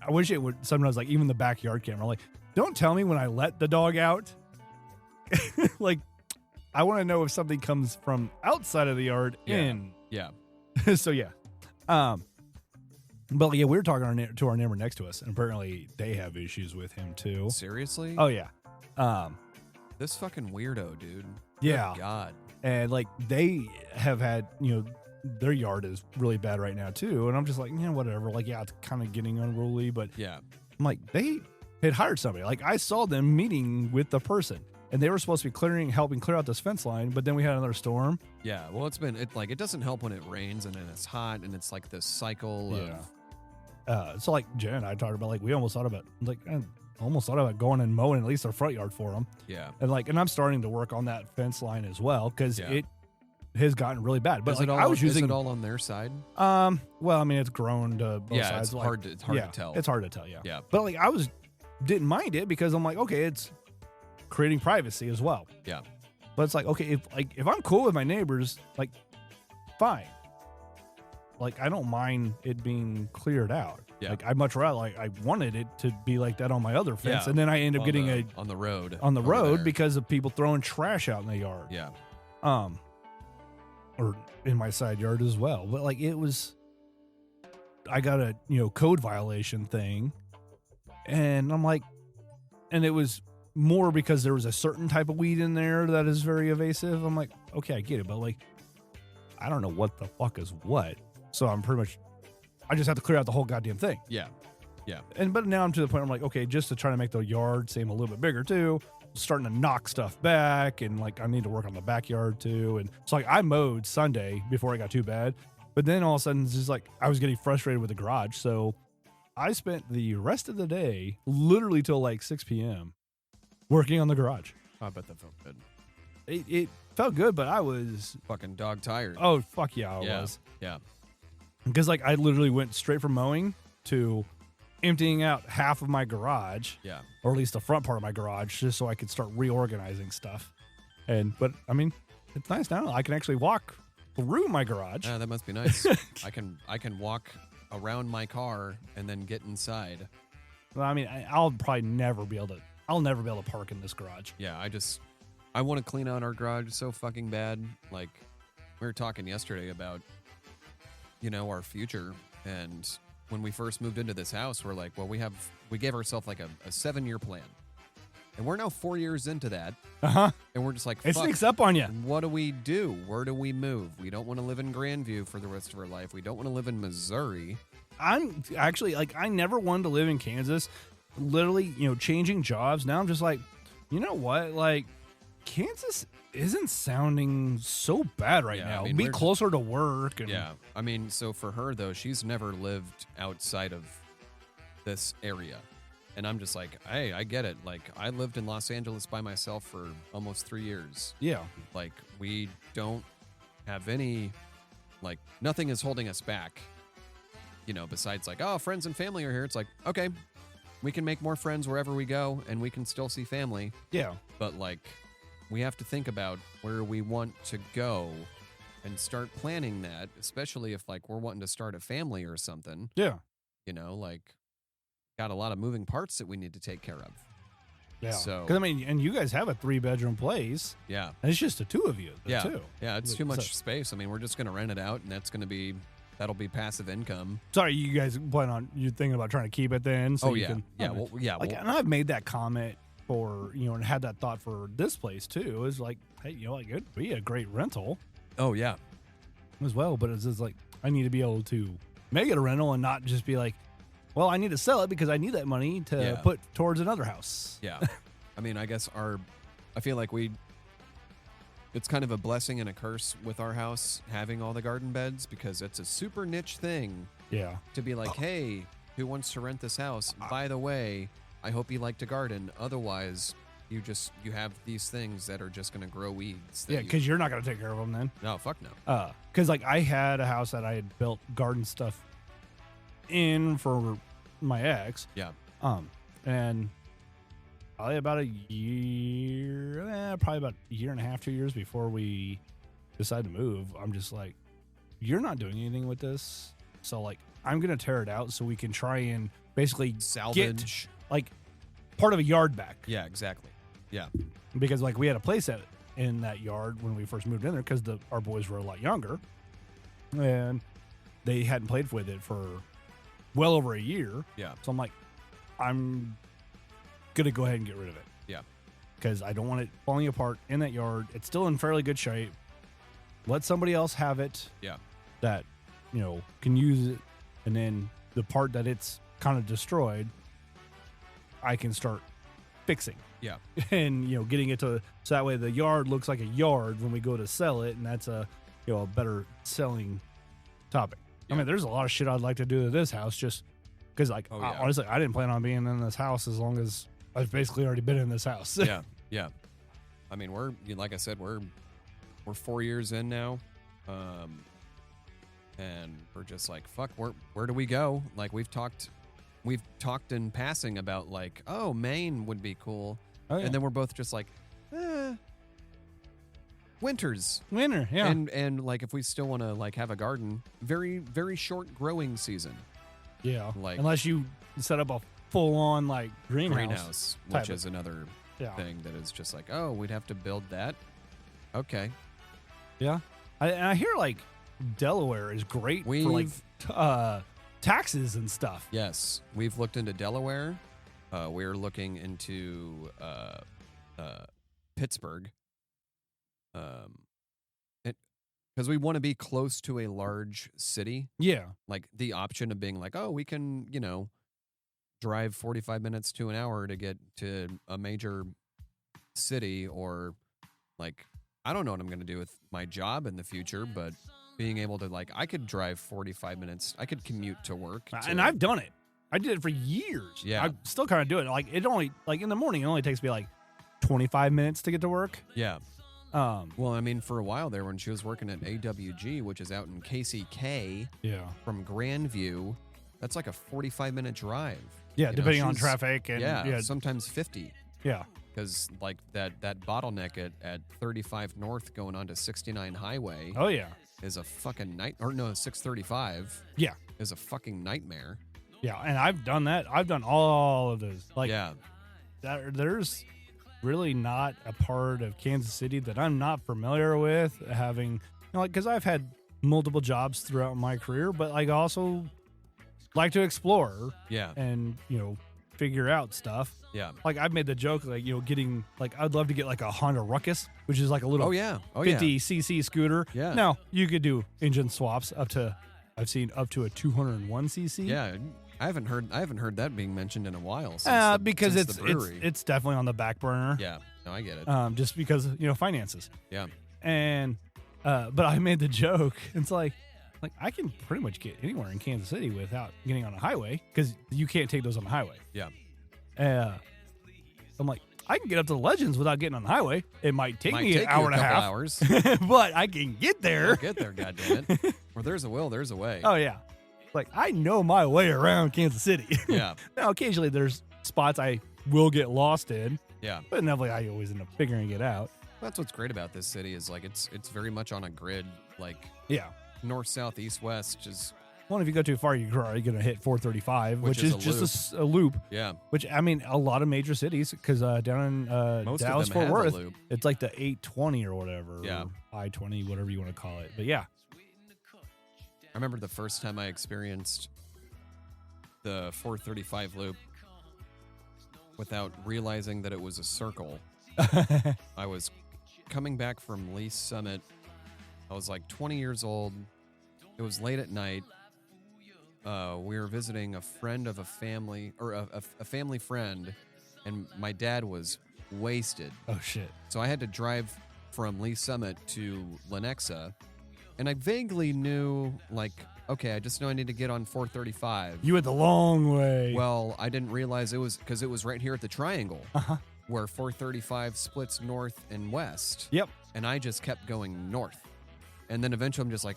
I wish it would sometimes like even the backyard camera, like, don't tell me when I let the dog out. Like, I want to know if something comes from outside of the yard in. Yeah. So yeah. But yeah, we were talking to our neighbor next to us, and apparently they have issues with him too. Seriously? Oh yeah. This fucking weirdo, dude. Yeah. Good God. And like they have had, their yard is really bad right now too. And I'm just like, whatever. Like, yeah, it's kind of getting unruly, but Yeah. I'm like, they had hired somebody. Like, I saw them meeting with the person, and they were supposed to be helping clear out this fence line, but then we had another storm. Yeah. Well, it doesn't help when it rains and then it's hot and it's like this cycle of. So like Jen and I talked about, like, we almost thought about going and mowing at least our front yard for them. Yeah. And I'm starting to work on that fence line as well, because Yeah. it has gotten really bad. But Is like, it all, I was using is it all on their side? well, I mean, it's grown to both Yeah, sides. it's like, hard to tell. It's hard to tell, yeah. Yeah. But like, didn't mind it because I'm like, okay, it's creating privacy as well. Yeah. But it's like, okay, if I'm cool with my neighbors, like, fine. Like, I don't mind it being cleared out. Yeah. Like, I'd much rather, like, I wanted it to be like that on my other fence, Yeah. and then I end up getting on the road. on the over road there. because of people throwing trash out in the yard. Yeah. Or in my side yard as well. But like, I got a code violation thing, and I'm like, and it was more because there was a certain type of weed in there that is very evasive. I'm like, okay, I get it, but like, I don't know what the fuck is what. So I just have to clear out the whole goddamn thing. Yeah. Yeah. But now I'm to the point where I'm like, okay, just to try to make the yard seem a little bit bigger too, starting to knock stuff back, and like I need to work on the backyard too. And so like I mowed Sunday before it got too bad, but then all of a sudden it's just like I was getting frustrated with the garage. So I spent the rest of the day, literally till like 6 p.m. working on the garage. I bet that felt good. It felt good, but I was Fucking dog tired. oh fuck yeah, I yeah. was. Yeah. Because like I literally went straight from mowing to emptying out half of my garage, Yeah. or at least the front part of my garage, just so I could start reorganizing stuff. But I mean, it's nice now. I can actually walk through my garage. Yeah, that must be nice. I can walk around my car and then get inside. Well, I mean, I'll probably never be able to park in this garage. Yeah, I want to clean out our garage so fucking bad. Like, we were talking yesterday about, our future. And when we first moved into this house, we're like, well, we gave ourselves like a 7-year plan. And we're now 4 years into that. Uh-huh. And we're just like, It fuck, sneaks up on you. what do we do? Where do we move? We don't want to live in Grandview for the rest of our life. We don't want to live in Missouri. I'm actually like, I never wanted to live in Kansas. Literally, changing jobs. Now I'm just like, you know what? Like, Kansas isn't sounding so bad right Yeah, now. I mean, Be we're- closer to work. And Yeah. I mean, so for her, though, she's never lived outside of this area. And I'm just like, hey, I get it. Like, I lived in Los Angeles by myself for almost 3 years. Yeah. Like, we don't have any, like, nothing is holding us back, besides like, oh, friends and family are here. It's like, okay, we can make more friends wherever we go and we can still see family. Yeah. But, like, we have to think about where we want to go and start planning that, especially if, like, we're wanting to start a family or something. Yeah. Like, got a lot of moving parts that we need to take care of. Yeah. So- Because I mean, and you guys have a 3-bedroom place, Yeah. and it's just the two of you. Yeah. Too. Yeah, it's So- too much space. I mean, we're just going to rent it out, and that'll be passive income. Sorry, you guys you're thinking about trying to keep it then. So Oh, you yeah. Can, Yeah. okay. Well, yeah. Like, well, and I've made that comment for, and had that thought for this place too. It's like, hey, like, it'd be a great rental oh, yeah. as well. But it's just like, I need to be able to make it a rental and not just be like, well, I need to sell it because I need that money to Yeah. put towards another house. Yeah. I mean, I guess I feel like it's kind of a blessing and a curse with our house having all the garden beds, because it's a super niche thing Yeah. to be like, hey, who wants to rent this house? By the way, I hope you like to garden. Otherwise, you have these things that are just going to grow weeds. Yeah, because you're not going to take care of them then. No, fuck no. Because like I had a house that I had built garden stuff in for my ex. Yeah. And probably about a year and a half, 2 years before we decided to move, I'm just like, you're not doing anything with this. So like, I'm going to tear it out so we can try and basically Salvage. get like part of a yard back. Yeah, exactly. Yeah. Because like we had a place in that yard when we first moved in there because our boys were a lot younger and they hadn't played with it for well over a year. Yeah. So I'm like, I'm going to go ahead and get rid of it. Yeah. Because I don't want it falling apart in that yard. It's still in fairly good shape. Let somebody else have it. Yeah. That, can use it. And then the part that it's kind of destroyed, I can start fixing. Yeah. And, getting it so that way the yard looks like a yard when we go to sell it. And that's a better selling topic. Yeah. I mean, there's a lot of shit I'd like to do to this house just because, honestly, I didn't plan on being in this house as long as I've basically already been in this house. Yeah. Yeah. I mean, like I said, we're 4 years in now. And we're just like, fuck, where do we go? Like we've talked in passing about like, oh, Maine would be cool. Oh, yeah. And then we're both just like, winter, yeah. And like if we still want to like have a garden, very, very short growing season. Yeah. Like unless you set up a full on like greenhouse which is another thing that is just like, oh, we'd have to build that. Okay. Yeah. I hear like Delaware is great for like taxes and stuff. Yes, we've looked into Delaware. We're looking into Pittsburgh. Because we want to be close to a large city. Yeah. Like the option of being like, oh, we can, drive 45 minutes to an hour to get to a major city, or like, I don't know what I'm going to do with my job in the future, but being able to like, I could drive 45 minutes. I could commute to work. And I've done it. I did it for years. Yeah. I still kind of do it. Like it only, like in the morning, it only takes me like 25 minutes to get to work. Yeah. Well, I mean, for a while there when she was working at AWG, which is out in KCK, from Grandview, that's like a 45-minute drive. Yeah, depending on traffic. And sometimes 50. Yeah. Because like that bottleneck at 35 North going onto 69 Highway. Oh, yeah. Is a fucking 635. Yeah. Is a fucking nightmare. Yeah, and I've done that. I've done all of those. Like, yeah. There's really not a part of Kansas City that I'm not familiar with having, because I've had multiple jobs throughout my career, but like also like to explore. Yeah. And, figure out stuff. Yeah. Like I've made the joke, like, getting like, I'd love to get like a Honda Ruckus, which is like a little 50cc scooter. Yeah. Now you could do engine swaps I've seen up to a 201cc. Yeah. I haven't heard that being mentioned in a while. Because it's definitely on the back burner. Yeah. No, I get it. Just because, finances. Yeah. And, but I made the joke. It's like I can pretty much get anywhere in Kansas City without getting on a highway because you can't take those on the highway. Yeah. I'm like, I can get up to the Legends without getting on the highway. It might take me an hour and a half. Hours. But I can get there. You'll get there, goddammit. Where there's a will, there's a way. Oh, yeah. Like, I know my way around Kansas City. Yeah. Now, occasionally there's spots I will get lost in. Yeah. But inevitably I always end up figuring it out. That's what's great about this city is like it's very much on a grid, like north, south, east, west. Just if you go too far, you're going to hit 435, which is just a loop. Yeah. Which, I mean, a lot of major cities, because down in Dallas, Fort Worth, it's like the 820 or whatever. Yeah. Or I-20, whatever you want to call it. But yeah. I remember the first time I experienced the 435 loop without realizing that it was a circle. I was coming back from Lee's Summit. I was like 20 years old. It was late at night. We were visiting a friend of a family, or a family friend, and my dad was wasted. Oh, shit. So I had to drive from Lee's Summit to Lenexa. And I vaguely knew, like, okay, I just know I need to get on 435. You went the long way. Well, I didn't realize it was because it was right here at the triangle. Uh-huh. where 435 splits north and west. Yep. And I just kept going north. And then eventually I'm just like,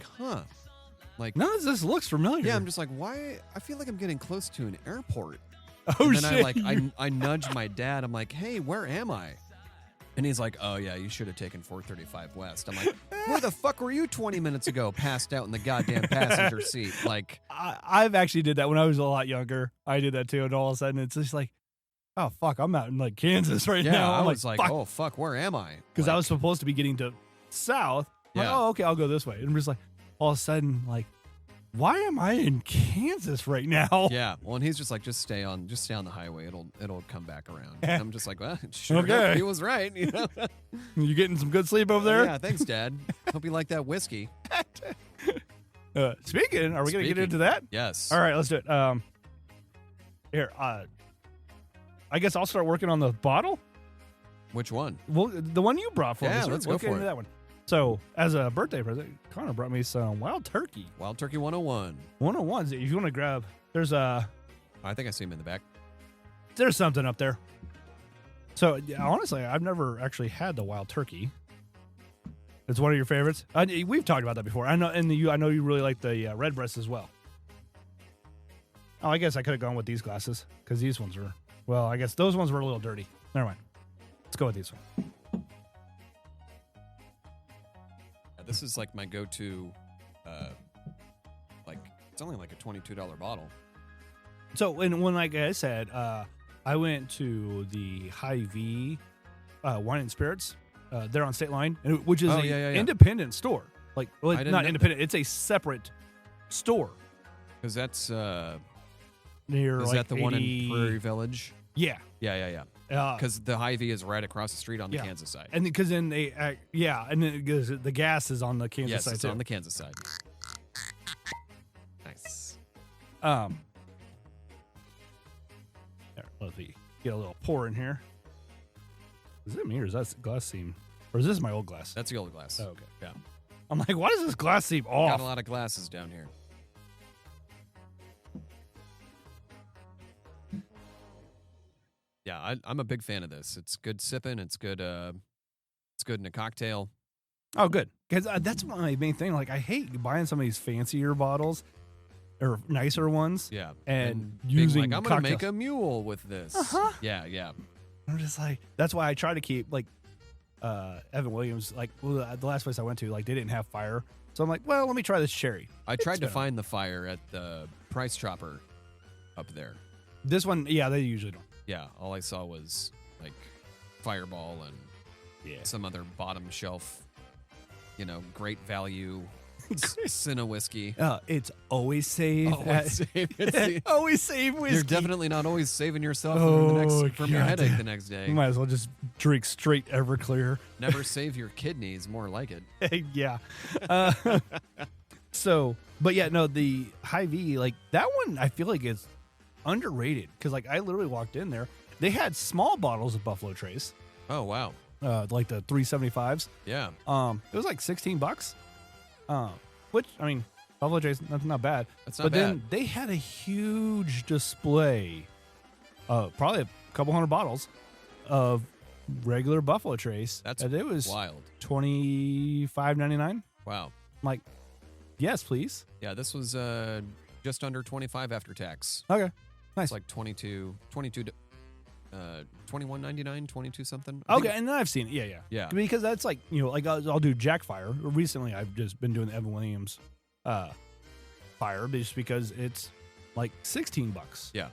like none of this looks familiar. yeah, I'm just like, why? I feel like I'm getting close to an airport. Oh, and then shit. I nudged my dad. I'm like, hey, where am I? And he's like, oh, yeah, you should have taken 435 West. I'm like, where the fuck were you 20 minutes ago, passed out in the goddamn passenger seat? Like, I've actually did that when I was a lot younger. I did that too, and all of a sudden it's just like, oh fuck, I'm out in like Kansas right yeah, now. I I'm was like, fuck. oh, fuck, where am I? Because Like, I was supposed to be getting to south. I'm like, Yeah. oh, okay, I'll go this way. And I'm just like, all of a sudden, like, why am I in Kansas right now? yeah. Well, and he's just like, just stay on the highway. It'll come back around. And I'm just like, well, sure. Okay. enough, he was right. You know? You getting some good sleep over there? Yeah, thanks, Dad. Hope you like that whiskey. Speaking, are we going to get into that? Yes. All right, let's do it. Here, I guess I'll start working on the bottle. Which one? Well, the one you brought for me. Yeah, sir. let's We'll go get for into it. that one. So, as a birthday present, Connor brought me some wild turkey. Wild Turkey 101. 101s. If you want to grab, there's I think I see him in the back. there's something up there. So, yeah, honestly, I've never actually had the wild turkey. It's one of your favorites. We've talked about that before. I know, and I know you really like the red breast as well. Oh, I guess I could have gone with these glasses because these ones were. Well, I guess those ones were a little dirty. Never mind. Let's go with these ones. This is like my go-to, like, it's only like a $22 bottle. So, when like I said, I went to the Hy-Vee Wine and Spirits. They're on State Line, which is an independent store. Like, well, I didn't not know independent. It's a separate store. Because that's, Near, is like, that the one 80 in Prairie Village? Yeah. Yeah. Because the Hy-Vee is right across the street on the Kansas side. And because then they, and then because the gas is on the Kansas Yes, side it's too. on the Kansas side. Nice. There, let me get a little pour in here. Is it me or is that glass seam? Or is this my old glass? That's the old glass. Oh, okay. Yeah. I'm like, why does this glass seem off? Got a lot of glasses down here. Yeah, I'm a big fan of this. It's good sipping. It's good in a cocktail. Oh, good. Because that's my main thing. Like, I hate buying some of these fancier bottles or nicer ones. Yeah. And being using like, I'm going to make cocktails. a mule with this. Uh-huh. Yeah. I'm just like, that's why I try to keep, like, Evan Williams, like, well, the last place I went to, like, they didn't have fire. So I'm like, well, let me try this cherry. I tried to better. find the fire at the Price Chopper up there. This one, yeah, they usually don't. Yeah, all I saw was like Fireball and some other bottom shelf, great value Cinna whiskey. It's always save. Always save whiskey. You're definitely not always saving yourself from your God. headache the next day. You might as well just drink straight Everclear. Never save your kidneys, more like it. Yeah. So, but yeah, no, the Hy-Vee, like that one, I feel like is underrated because, like, I literally walked in there. They had small bottles of Buffalo Trace, Oh, wow. like the 375s. Yeah. It was like $16. Which, I mean, Buffalo Trace, that's not bad. That's not But bad. then they had a huge display, probably a couple hundred bottles of regular Buffalo Trace. That's and it was wild. $25.99. Wow. I'm like, yes, please. Yeah, this was just under 25 after tax. Okay, nice. It's like 21.99, 22 something. Okay, and then I've seen it. Yeah. Yeah. Because that's like, like I'll do Jackfire. Recently, I've just been doing the Evan Williams fire just because it's like $16. Yeah.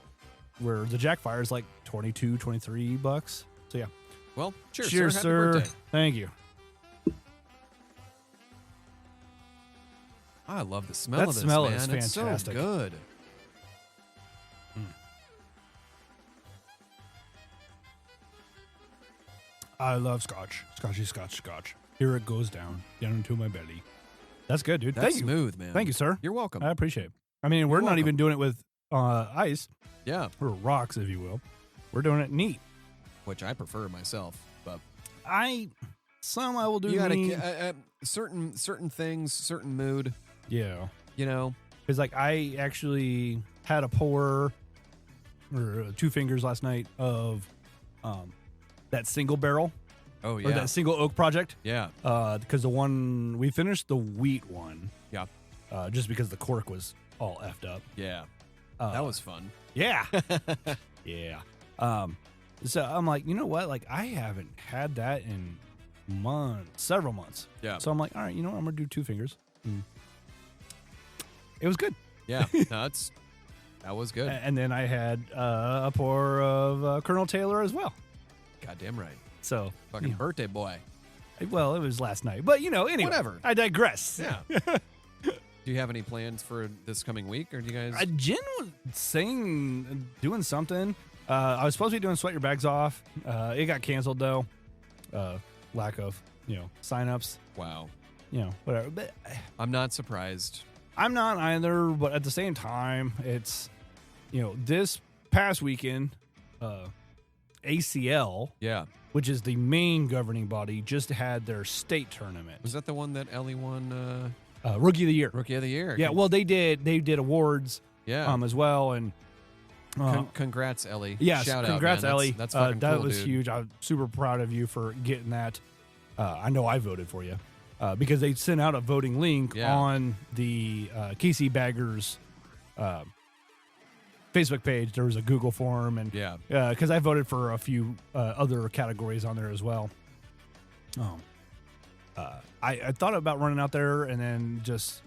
Where the Jackfire is like $22, $23. So yeah. Well, cheers, Cheers, sir. Happy sir. birthday. Thank you. I love the smell That of this, smell man. is It's fantastic. so good. I love Scotch. Scotch. Here it goes down into my belly. That's good, dude. That's Thank you. smooth, man. Thank you, sir. You're welcome. I appreciate it. I mean, we're not welcome. even doing it with ice Yeah, or rocks, if you will. We're doing it neat. which I prefer myself, but I will do you got neat. certain things, certain mood. Yeah. Because like I actually had a pour or 2 fingers last night of that single barrel Oh or yeah. that single oak project. Yeah. Because the one we finished the wheat one. Yeah. Just because the cork was all effed up. Yeah. That was fun. Yeah. Yeah. So I'm like, you know what? Like, I haven't had that in several months. Yeah. So I'm like, all right, you know what? I'm gonna do 2 fingers. It was good. Yeah. No, that was good. And then I had a pour of Colonel Taylor as well. Goddamn right. So Fucking birthday boy. well, it was last night, but anyway, Whatever. I digress. Yeah. Do you have any plans for this coming week, or do you guys? Jen was saying doing something. I was supposed to be doing Sweat Your Bags Off. It got canceled though. Lack of signups. Wow. Whatever. But I'm not surprised. I'm not either. But at the same time, it's this past weekend, ACL, Yeah. which is the main governing body, just had their state tournament. Was that the one that Ellie won? Rookie of the Year. Rookie of the Year. Yeah. Well, they did awards. Yeah. As well, and Congrats, Ellie. yes, Shout congrats, out, man. Ellie. That's fucking that cool, was dude. huge. I'm super proud of you for getting that. I know I voted for you because they sent out a voting link on the KC Baggers Facebook page. There was a Google form, and because I voted for a few other categories on there as well. I thought about running out there and then just,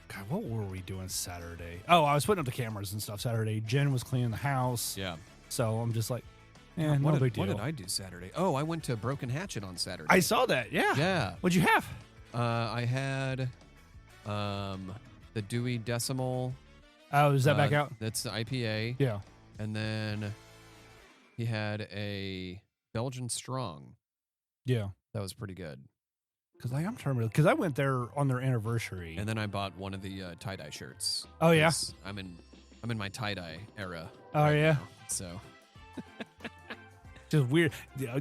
God, what were we doing Saturday? Oh, I was putting up the cameras and stuff Saturday. Jen was cleaning the house. Yeah. So I'm just like, God, no big deal. What did I do Saturday? Oh, I went to Broken Hatchet on Saturday. I saw that. Yeah. Yeah. What'd you have? I had the Dewey Decimal. Oh, is that back out? That's the IPA. Yeah. And then he had a Belgian Strong. Yeah. That was pretty good. Because I'm trying to, because I went there on their anniversary. And then I bought one of the tie-dye shirts. Oh, yeah? I'm in my tie-dye era. Oh, right yeah? now, so. Just weird.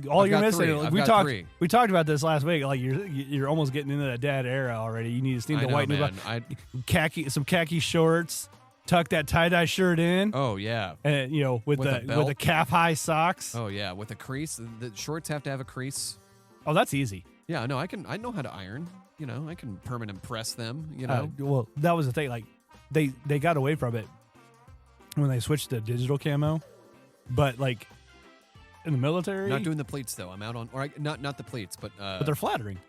All I've you're got missing. three. Like, I've we got talked. three. We talked about this last week. Like you're almost getting into that dad era already. You need to steam I the know, white man. some khaki shorts. Tuck that tie dye shirt in. Oh yeah. And with the calf high socks. Oh yeah, with a crease. The shorts have to have a crease. Oh, that's easy. Yeah, no, I know how to iron. I can permanent press them. Well, that was the thing. Like they got away from it when they switched to digital camo, but like in the military, Not doing the pleats though. I'm out on, not the pleats, but they're flattering.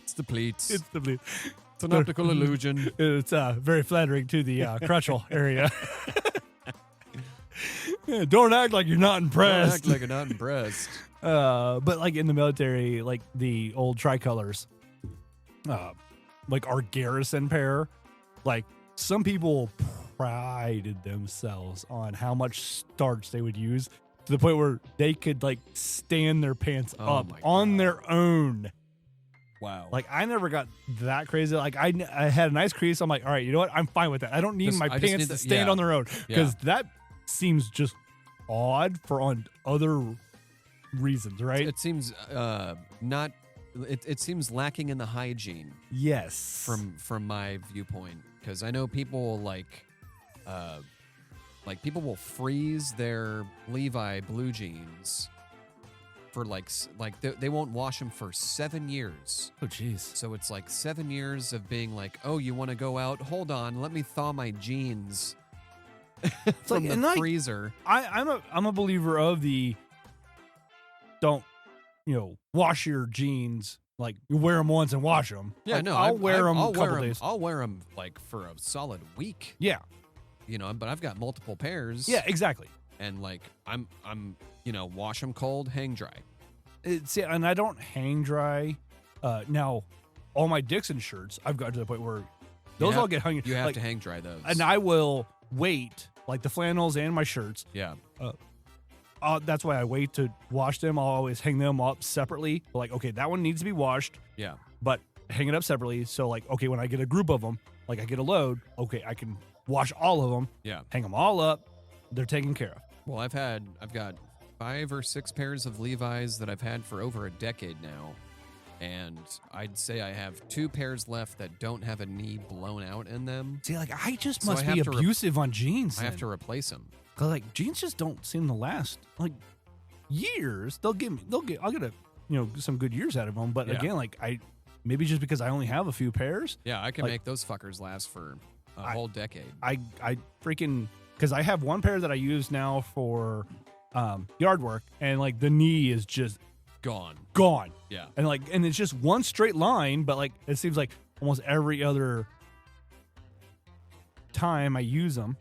It's the pleats. It's the blue. It's an optical illusion. It's very flattering to the crotchal area. Don't act like you're not impressed. Act like you're not impressed. But like in the military, like the old tricolors, like our garrison pair, like some people prided themselves on how much starch they would use to the point where they could like stand their pants up on their own. Wow. Like I never got that crazy. Like I had a nice crease. I'm like, all right, you know what? I'm fine with that. I don't need my pants to stand on their own because that seems just odd for on other reasons, right? It seems not. It seems lacking in the hygiene. Yes. From my viewpoint, because I know people like people will freeze their Levi blue jeans for they won't wash them for 7 years. Oh, jeez. So it's like 7 years of being like, oh, you want to go out? Hold on, let me thaw my jeans from the freezer. I'm a believer of the don't wash your jeans, like you wear them once and wash them. Yeah, like, no, I'll wear them a couple days. I'll wear them like for a solid week. Yeah, but I've got multiple pairs. Yeah, exactly. And like I'm wash them cold, hang dry. And I don't hang dry. Now, all my Dixon shirts, I've got to the point where those all get hung. You have to hang dry those. And I will wait, like the flannels and my shirts. Yeah. That's why I wait to wash them. I'll always hang them up separately. Like, okay, that one needs to be washed. Yeah. But hang it up separately. So, like, okay, when I get a group of them, like I get a load, okay, I can wash all of them. Yeah. Hang them all up. They're taken care of. Well, I've got 5 or 6 pairs of Levi's that I've had for over a decade now. And I'd say I have 2 pairs left that don't have a knee blown out in them. See, like, I just must be abusive on jeans. I have to replace them. 'Cause like jeans just don't seem to last like years. I'll get some good years out of them. But again, like maybe just because I only have a few pairs. Yeah, I can like, make those fuckers last for a whole decade. I freaking, because I have one pair that I use now for yard work, and like the knee is just gone. Yeah, and it's just one straight line, but like it seems like almost every other time I use them.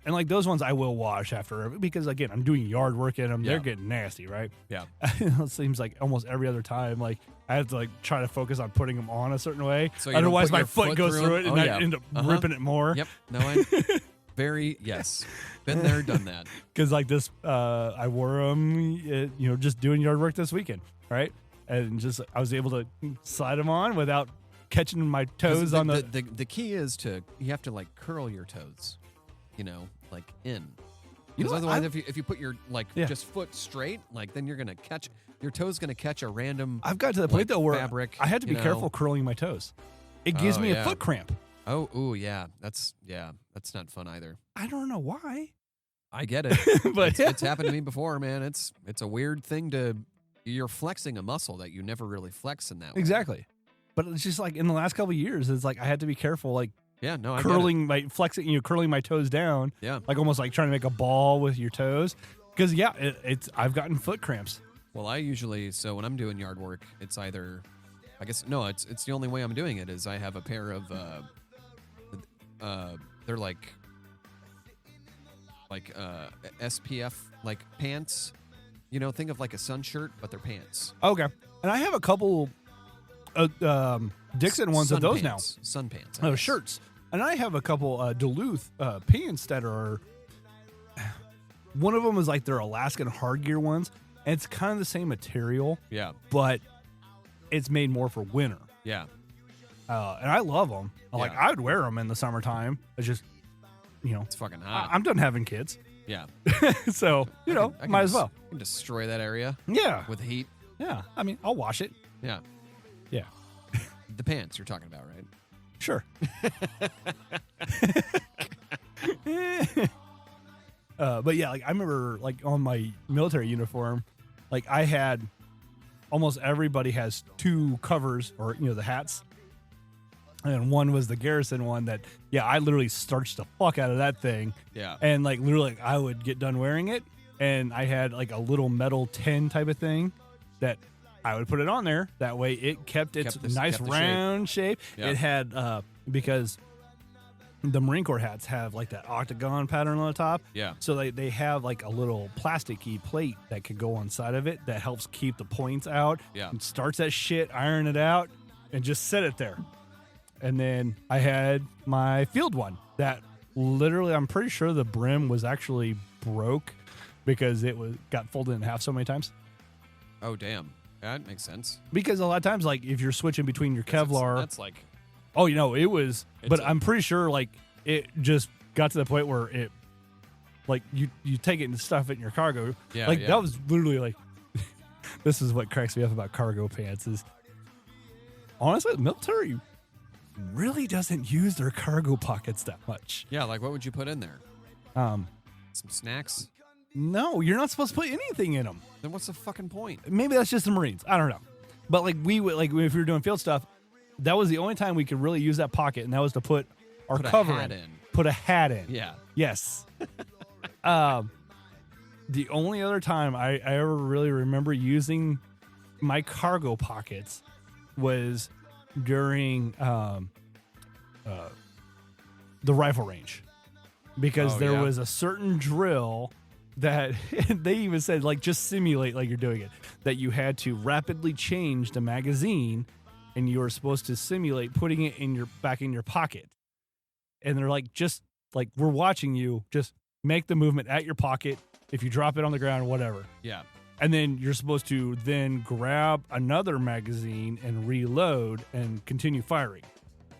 And like those ones I will wash after, because again, I'm doing yard work in them. Yeah. They're getting nasty, right? Yeah. It seems like almost every other time, like I have to like try to focus on putting them on a certain way. So otherwise my foot goes through it and I end up ripping it more. Yep. No, yes. Been there, done that. Because like this, I wore them, just doing yard work this weekend, right? And just I was able to slide them on without catching my toes on the key is you have to like curl your toes. Like in. Because otherwise, if you put your just foot straight, like then you're gonna catch your toes gonna catch a random. I've got to the point though where fabric, I had to be careful curling my toes. It gives me a foot cramp. Oh, yeah, that's not fun either. I don't know why. I get it, but it's happened to me before, man. It's a weird thing you're flexing a muscle that you never really flex in that way. Exactly, but it's just like in the last couple of years, it's like I had to be careful, like. Yeah, no, I curling curling my toes down. Yeah, like almost like trying to make a ball with your toes. Because I've gotten foot cramps. Well, I usually when I'm doing yard work, it's either, I guess it's the only way I'm doing it is I have a pair of they're like SPF like pants. Think of like a sun shirt, but they're pants. Okay, and I have a couple Dixon ones of those pants. now. Sun pants. Oh, shirts. And I have a couple Duluth pants that are. One of them is like their Alaskan hard gear ones, and it's kind of the same material. Yeah. But it's made more for winter. Yeah. And I love them. Yeah. Like I would wear them in the summertime. It's just, it's fucking hot. I'm done having kids. Yeah. So might as well. You can destroy that area. Yeah. With heat. Yeah. I mean, I'll wash it. Yeah. Yeah. The pants you're talking about, right? Sure. But yeah, like I remember like on my military uniform, like I had almost everybody has two covers or, the hats. And one was the Garrison one that, I literally starched the fuck out of that thing. Yeah. And like literally I would get done wearing it and I had like a little metal tin type of thing that I would put it on there. That way it kept its nice round shape. Yeah. It had, because the Marine Corps hats have like that octagon pattern on the top. Yeah. So they have like a little plasticky plate that could go on side of it that helps keep the points out. Yeah. And starts that shit, iron it out, and just set it there. And then I had my field one that literally, I'm pretty sure the brim was actually broke because it got folded in half so many times. Oh, damn. That makes sense. Because a lot of times, like if you're switching between your Kevlar, that's like, it was. But I'm pretty sure like it just got to the point where it, like you take it and stuff it in your cargo. Yeah. Like that was literally like, this is what cracks me up about cargo pants is, honestly, the military really doesn't use their cargo pockets that much. Yeah. Like what would you put in there? Some snacks. No, you're not supposed to put anything in them. Then what's the fucking point? Maybe that's just the Marines. I don't know. But like we would, like if we were doing field stuff, that was the only time we could really use that pocket, and that was to put our cover in. Put a hat in. Yeah. Yes. The only other time I ever really remember using my cargo pockets was during the rifle range, because there was a certain drill that they even said, like, just simulate like you're doing it, that you had to rapidly change the magazine and you were supposed to simulate putting it back in your pocket. And they're like, just like, we're watching you, just make the movement at your pocket. If you drop it on the ground, whatever. Yeah. And then you're supposed to then grab another magazine and reload and continue firing.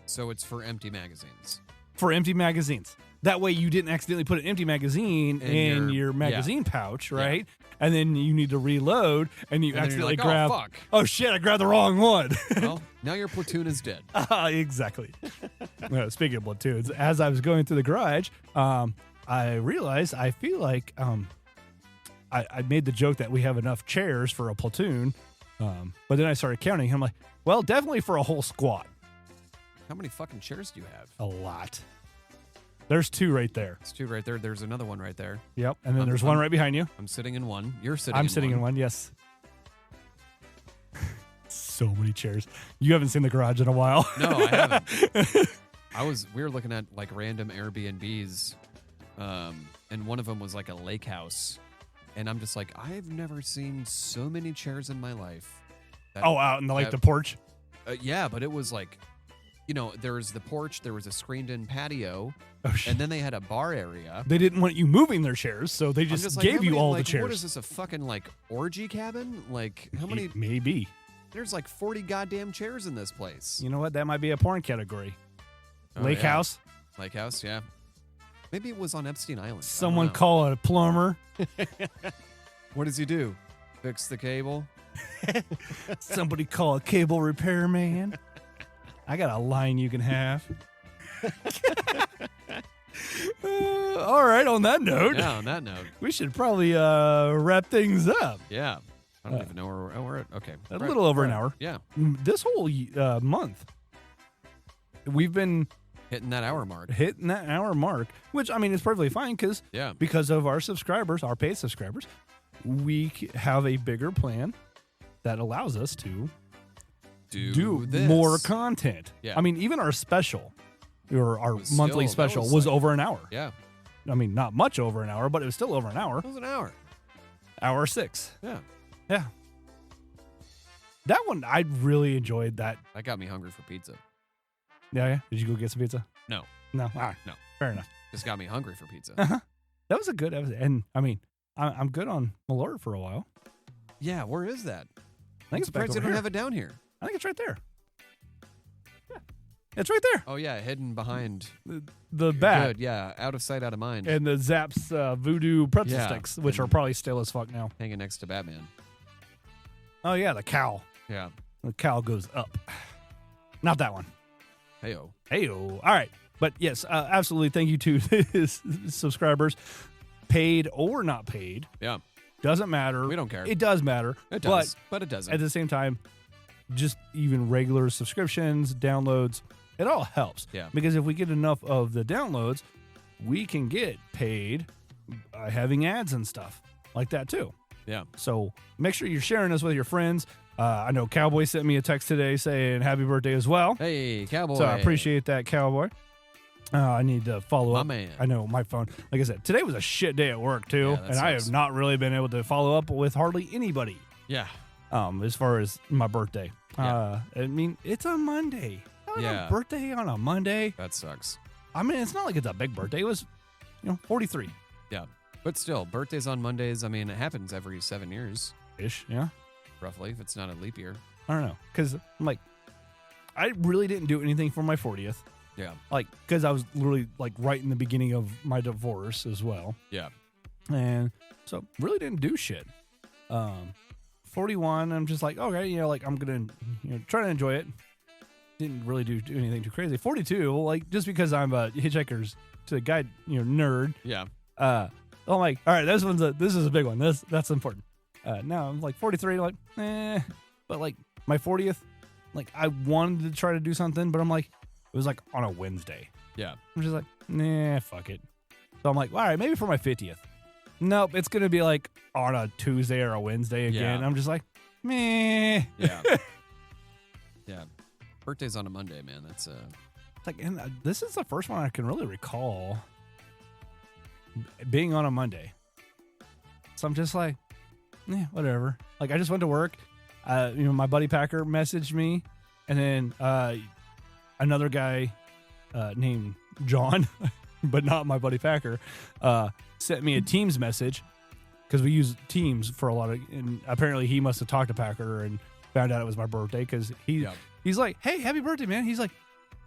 So it's for empty magazines. For empty magazines. That way you didn't accidentally put an empty magazine in your magazine pouch, right? Yeah. And then you need to reload and you accidentally grab... Oh, fuck. Oh, shit, I grabbed the wrong one. Well, now your platoon is dead. Exactly. Speaking of platoons, as I was going through the garage, I realized I feel like I made the joke that we have enough chairs for a platoon, but then I started counting. I'm like, well, definitely for a whole squad. How many fucking chairs do you have? A lot. There's 2 right there. It's 2 right there. There's another one right there. Yep, and then there's one right behind you. I'm sitting in one. You're sitting. I'm sitting in one. Yes. So many chairs. You haven't seen the garage in a while. No, I haven't. We were looking at like random Airbnbs, and one of them was like a lake house, and I'm just like, I've never seen so many chairs in my life. Out in the porch. Yeah, but it was like, there was the porch, there was a screened-in patio, Oh, shit. and then they had a bar area. They didn't want you moving their chairs, so they I'm just like, gave you all the What chairs. is this, a fucking like orgy cabin? Like how many? Maybe. There's like 40 goddamn chairs in this place. You know what? That might be a porn category. Oh, Lake yeah. house. Lake house, yeah. Maybe it was on Epstein Island. Someone call a plumber. What does he do? Fix the cable? Somebody call a cable repairman. I got a line you can have. All right, on that note. Yeah, on that note. We should probably wrap things up. Yeah. I don't even know where we're at. Okay. A little over an hour. Yeah. This whole month, we've been hitting that hour mark. Which, I mean, is perfectly fine because of our subscribers, our paid subscribers, we have a bigger plan that allows us to do this. more content. Yeah. I mean, even our special, or our monthly special, was like, over an hour. Yeah. I mean, not much over an hour, but it was still over an hour. It was an hour. Hour 6. Yeah. Yeah. That one, I really enjoyed that. That got me hungry for pizza. Yeah. Did you go get some pizza? No. No. All right. No. Fair enough. Just got me hungry for pizza. That was a good episode. And I mean, I'm good on Malort for a while. Yeah. Where is that? I think it's back surprised over they don't here. have it down here. I think it's right there. Yeah. It's right there. Oh, yeah. Hidden behind The bat. Good. Yeah. Out of sight, out of mind. And the Zapp's voodoo pretzel Yeah. sticks, which are probably stale as fuck now. Hanging next to Batman. Oh, yeah. The cow. Yeah. The cow goes up. Not that one. Heyo. Heyo. All right. But yes, absolutely. Thank you to his subscribers, paid or not paid. Yeah. Doesn't matter. We don't care. It does matter. It does, but it doesn't. At the same time, just even regular subscriptions, downloads, it all helps. Yeah. Because if we get enough of the downloads, we can get paid by having ads and stuff like that too. Yeah. So make sure you're sharing this with your friends. I know Cowboy sent me a text today saying happy birthday as well. Hey, Cowboy. So I appreciate that, Cowboy. I need to follow up. My man. I know my phone. Like I said, today was a shit day at work too, Yeah, that and I sucks. have not really been able to follow up with hardly anybody. Yeah. As far as my birthday. Yeah. I mean, it's a Monday. Yeah. A birthday on a Monday. That sucks. I mean, it's not like it's a big birthday. It was, 43 Yeah. But still, birthdays on Mondays, I mean, it happens every 7 years, ish. Yeah. roughly, if it's not a leap year. I don't know, because I'm like, I really didn't do anything for my 40th. Yeah. Like, because I was literally like right in the beginning of my divorce as well. Yeah. And so really didn't do shit. 41, I'm just like, okay, like I'm going to try to enjoy it. Didn't really do anything too crazy. 42, like just because I'm a Hitchhiker's to the Guide, nerd. Yeah. I'm like, all right, this is a big one. That's important. Now I'm like 43, like, but like my 40th, like I wanted to try to do something, but I'm like, it was like on a Wednesday. Yeah. I'm just like, nah, fuck it. So I'm like, all right, maybe for my 50th. Nope, it's going to be like on a Tuesday or a Wednesday again. Yeah. I'm just like, meh. Yeah. Yeah. Birthday's on a Monday, man. That's It's like, and this is the first one I can really recall being on a Monday. So I'm just like, whatever. Like I just went to work. My buddy Packer messaged me, and then another guy named John, but not my buddy Packer, sent me a Teams message because we use Teams for a lot of. And apparently, he must have talked to Packer and found out it was my birthday because he's like, "Hey, happy birthday, man!" He's like,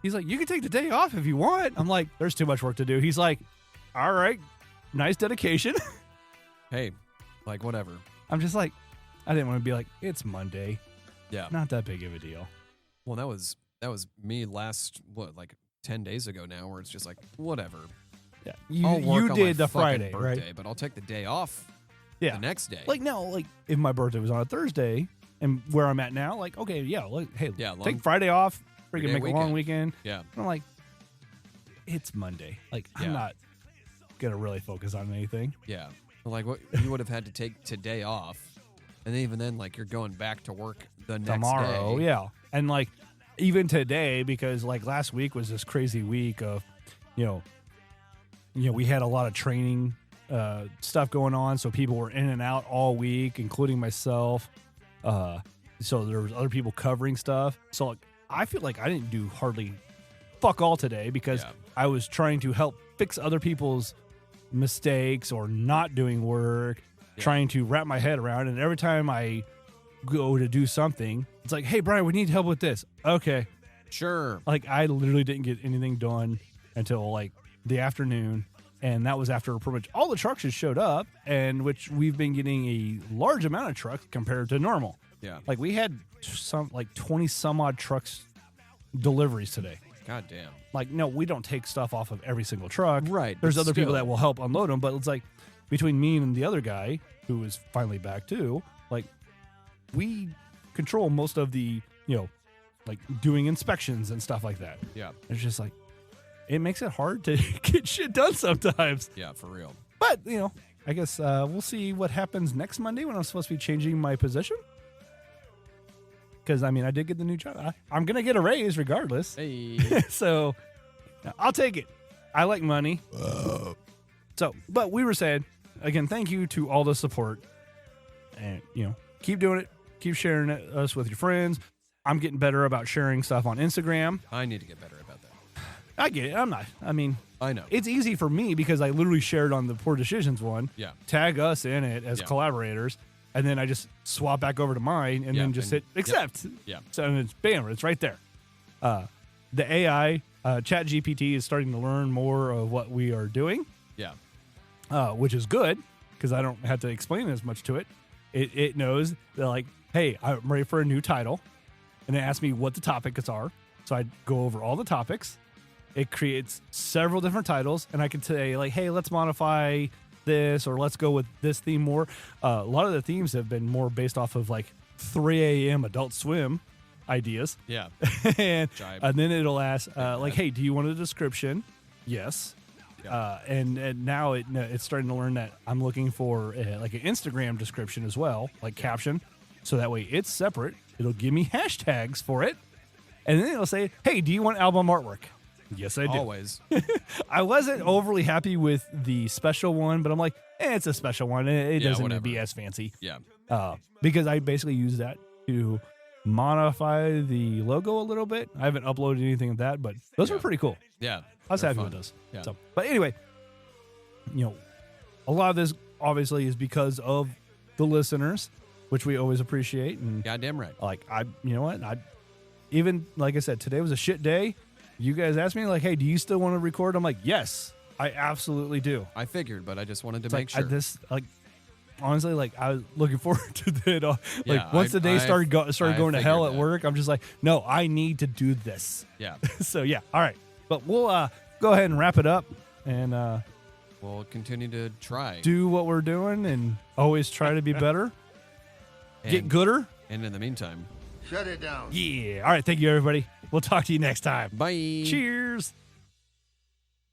"You can take the day off if you want." I'm like, "There's too much work to do." He's like, "All right, nice dedication." hey, like whatever. I'm just like, I didn't want to be like, it's Monday. Yeah. Not that big of a deal. Well, that was me last 10 days ago now, where it's just like whatever. Yeah. I'll work You on did my the fucking Friday, birthday, right? but I'll take the day off Yeah. the next day. Like, no, like, if my birthday was on a Thursday and where I'm at now, like, okay, yeah, like, hey, Yeah, take Friday off, freaking three-day make a long weekend. weekend. Yeah. And I'm like, it's Monday. Like, Yeah. I'm not going to really focus on anything. Yeah. Like what you would have had to take today off. And then even then, like, you're going back to work the next Tomorrow, day. yeah. And, like, even today, because, like, last week was this crazy week of, you know, we had a lot of training stuff going on, so people were in and out all week, including myself. So there was other people covering stuff. So like, I feel like I didn't do hardly fuck all today because Yeah. I was trying to help fix other people's mistakes or not doing work, trying to wrap my head around. And every time I go to do something, it's like, hey, Bryan, we need help with this. Okay. Sure. Like, I literally didn't get anything done until like the afternoon. And that was after pretty much all the trucks had showed up, and which we've been getting a large amount of trucks compared to normal. Yeah. Like, we had some like 20 some odd trucks deliveries today. God damn. Like, no, we don't take stuff off of every single truck. Right. There's but other people still. that will help unload them, but it's like between me and the other guy who is finally back too, like, we control most of the, like doing inspections and stuff like that. Yeah. It's just like, it makes it hard to get shit done sometimes. Yeah, for real. But, I guess we'll see what happens next Monday when I'm supposed to be changing my position. Because, I did get the new job. I'm going to get a raise regardless. Hey. So, I'll take it. I like money. So, but we were saying, again, thank you to all the support. And, keep doing it. Keep sharing us with your friends. I'm getting better about sharing stuff on Instagram. I need to get better about that. I get it. I'm not. I know. It's easy for me because I literally shared on the Poor Decisions one. Yeah. Tag us in it as Yeah. collaborators, and then I just swap back over to mine and Yeah, then just and- hit accept. Yeah. So and it's bam, it's right there. The AI, ChatGPT, is starting to learn more of what we are doing, Yeah. which is good because I don't have to explain as much to it. It knows that, like, hey, I'm ready for a new title, and it asks me what the topics are. So I go over all the topics. It creates several different titles, and I can say, like, hey, let's modify this, or let's go with this theme more. A lot of the themes have been more based off of, like, 3 a.m. Adult Swim ideas. Yeah. and Jibe. then it'll ask, like, hey, do you want a description? Yes. Yeah. And now it's starting to learn that I'm looking for, like, an Instagram description as well, like caption. So that way it's separate. It'll give me hashtags for it. And then it'll say, hey, do you want album artwork? Yes, I do. Always. I wasn't overly happy with the special one, but I'm like, it's a special one. It Yeah, doesn't need to whatever. be as fancy. Yeah. Because I basically use that to modify the logo a little bit. I haven't uploaded anything of that, but those were Yeah. pretty cool. Yeah. I was They're happy fun. with those. Yeah. So, but anyway, a lot of this obviously is because of the listeners, which we always appreciate. And Goddamn right. like, you know what? Even like I said, today was a shit day. You guys asked me, like, hey, do you still want to record? I'm like, yes, I absolutely do. I figured, but I just wanted to It's make like, sure. Honestly, like, I was looking forward to that. Like, Yeah, once the day I started going to hell figured at that. work, I'm just like, no, I need to do this. Yeah. So yeah, all right. But we'll go ahead and wrap it up and We'll continue to try. do what we're doing and always try to be better, get And- gooder. And in the meantime, Shut it down. Yeah. All right. Thank you, everybody. We'll talk to you next time. bye. Cheers.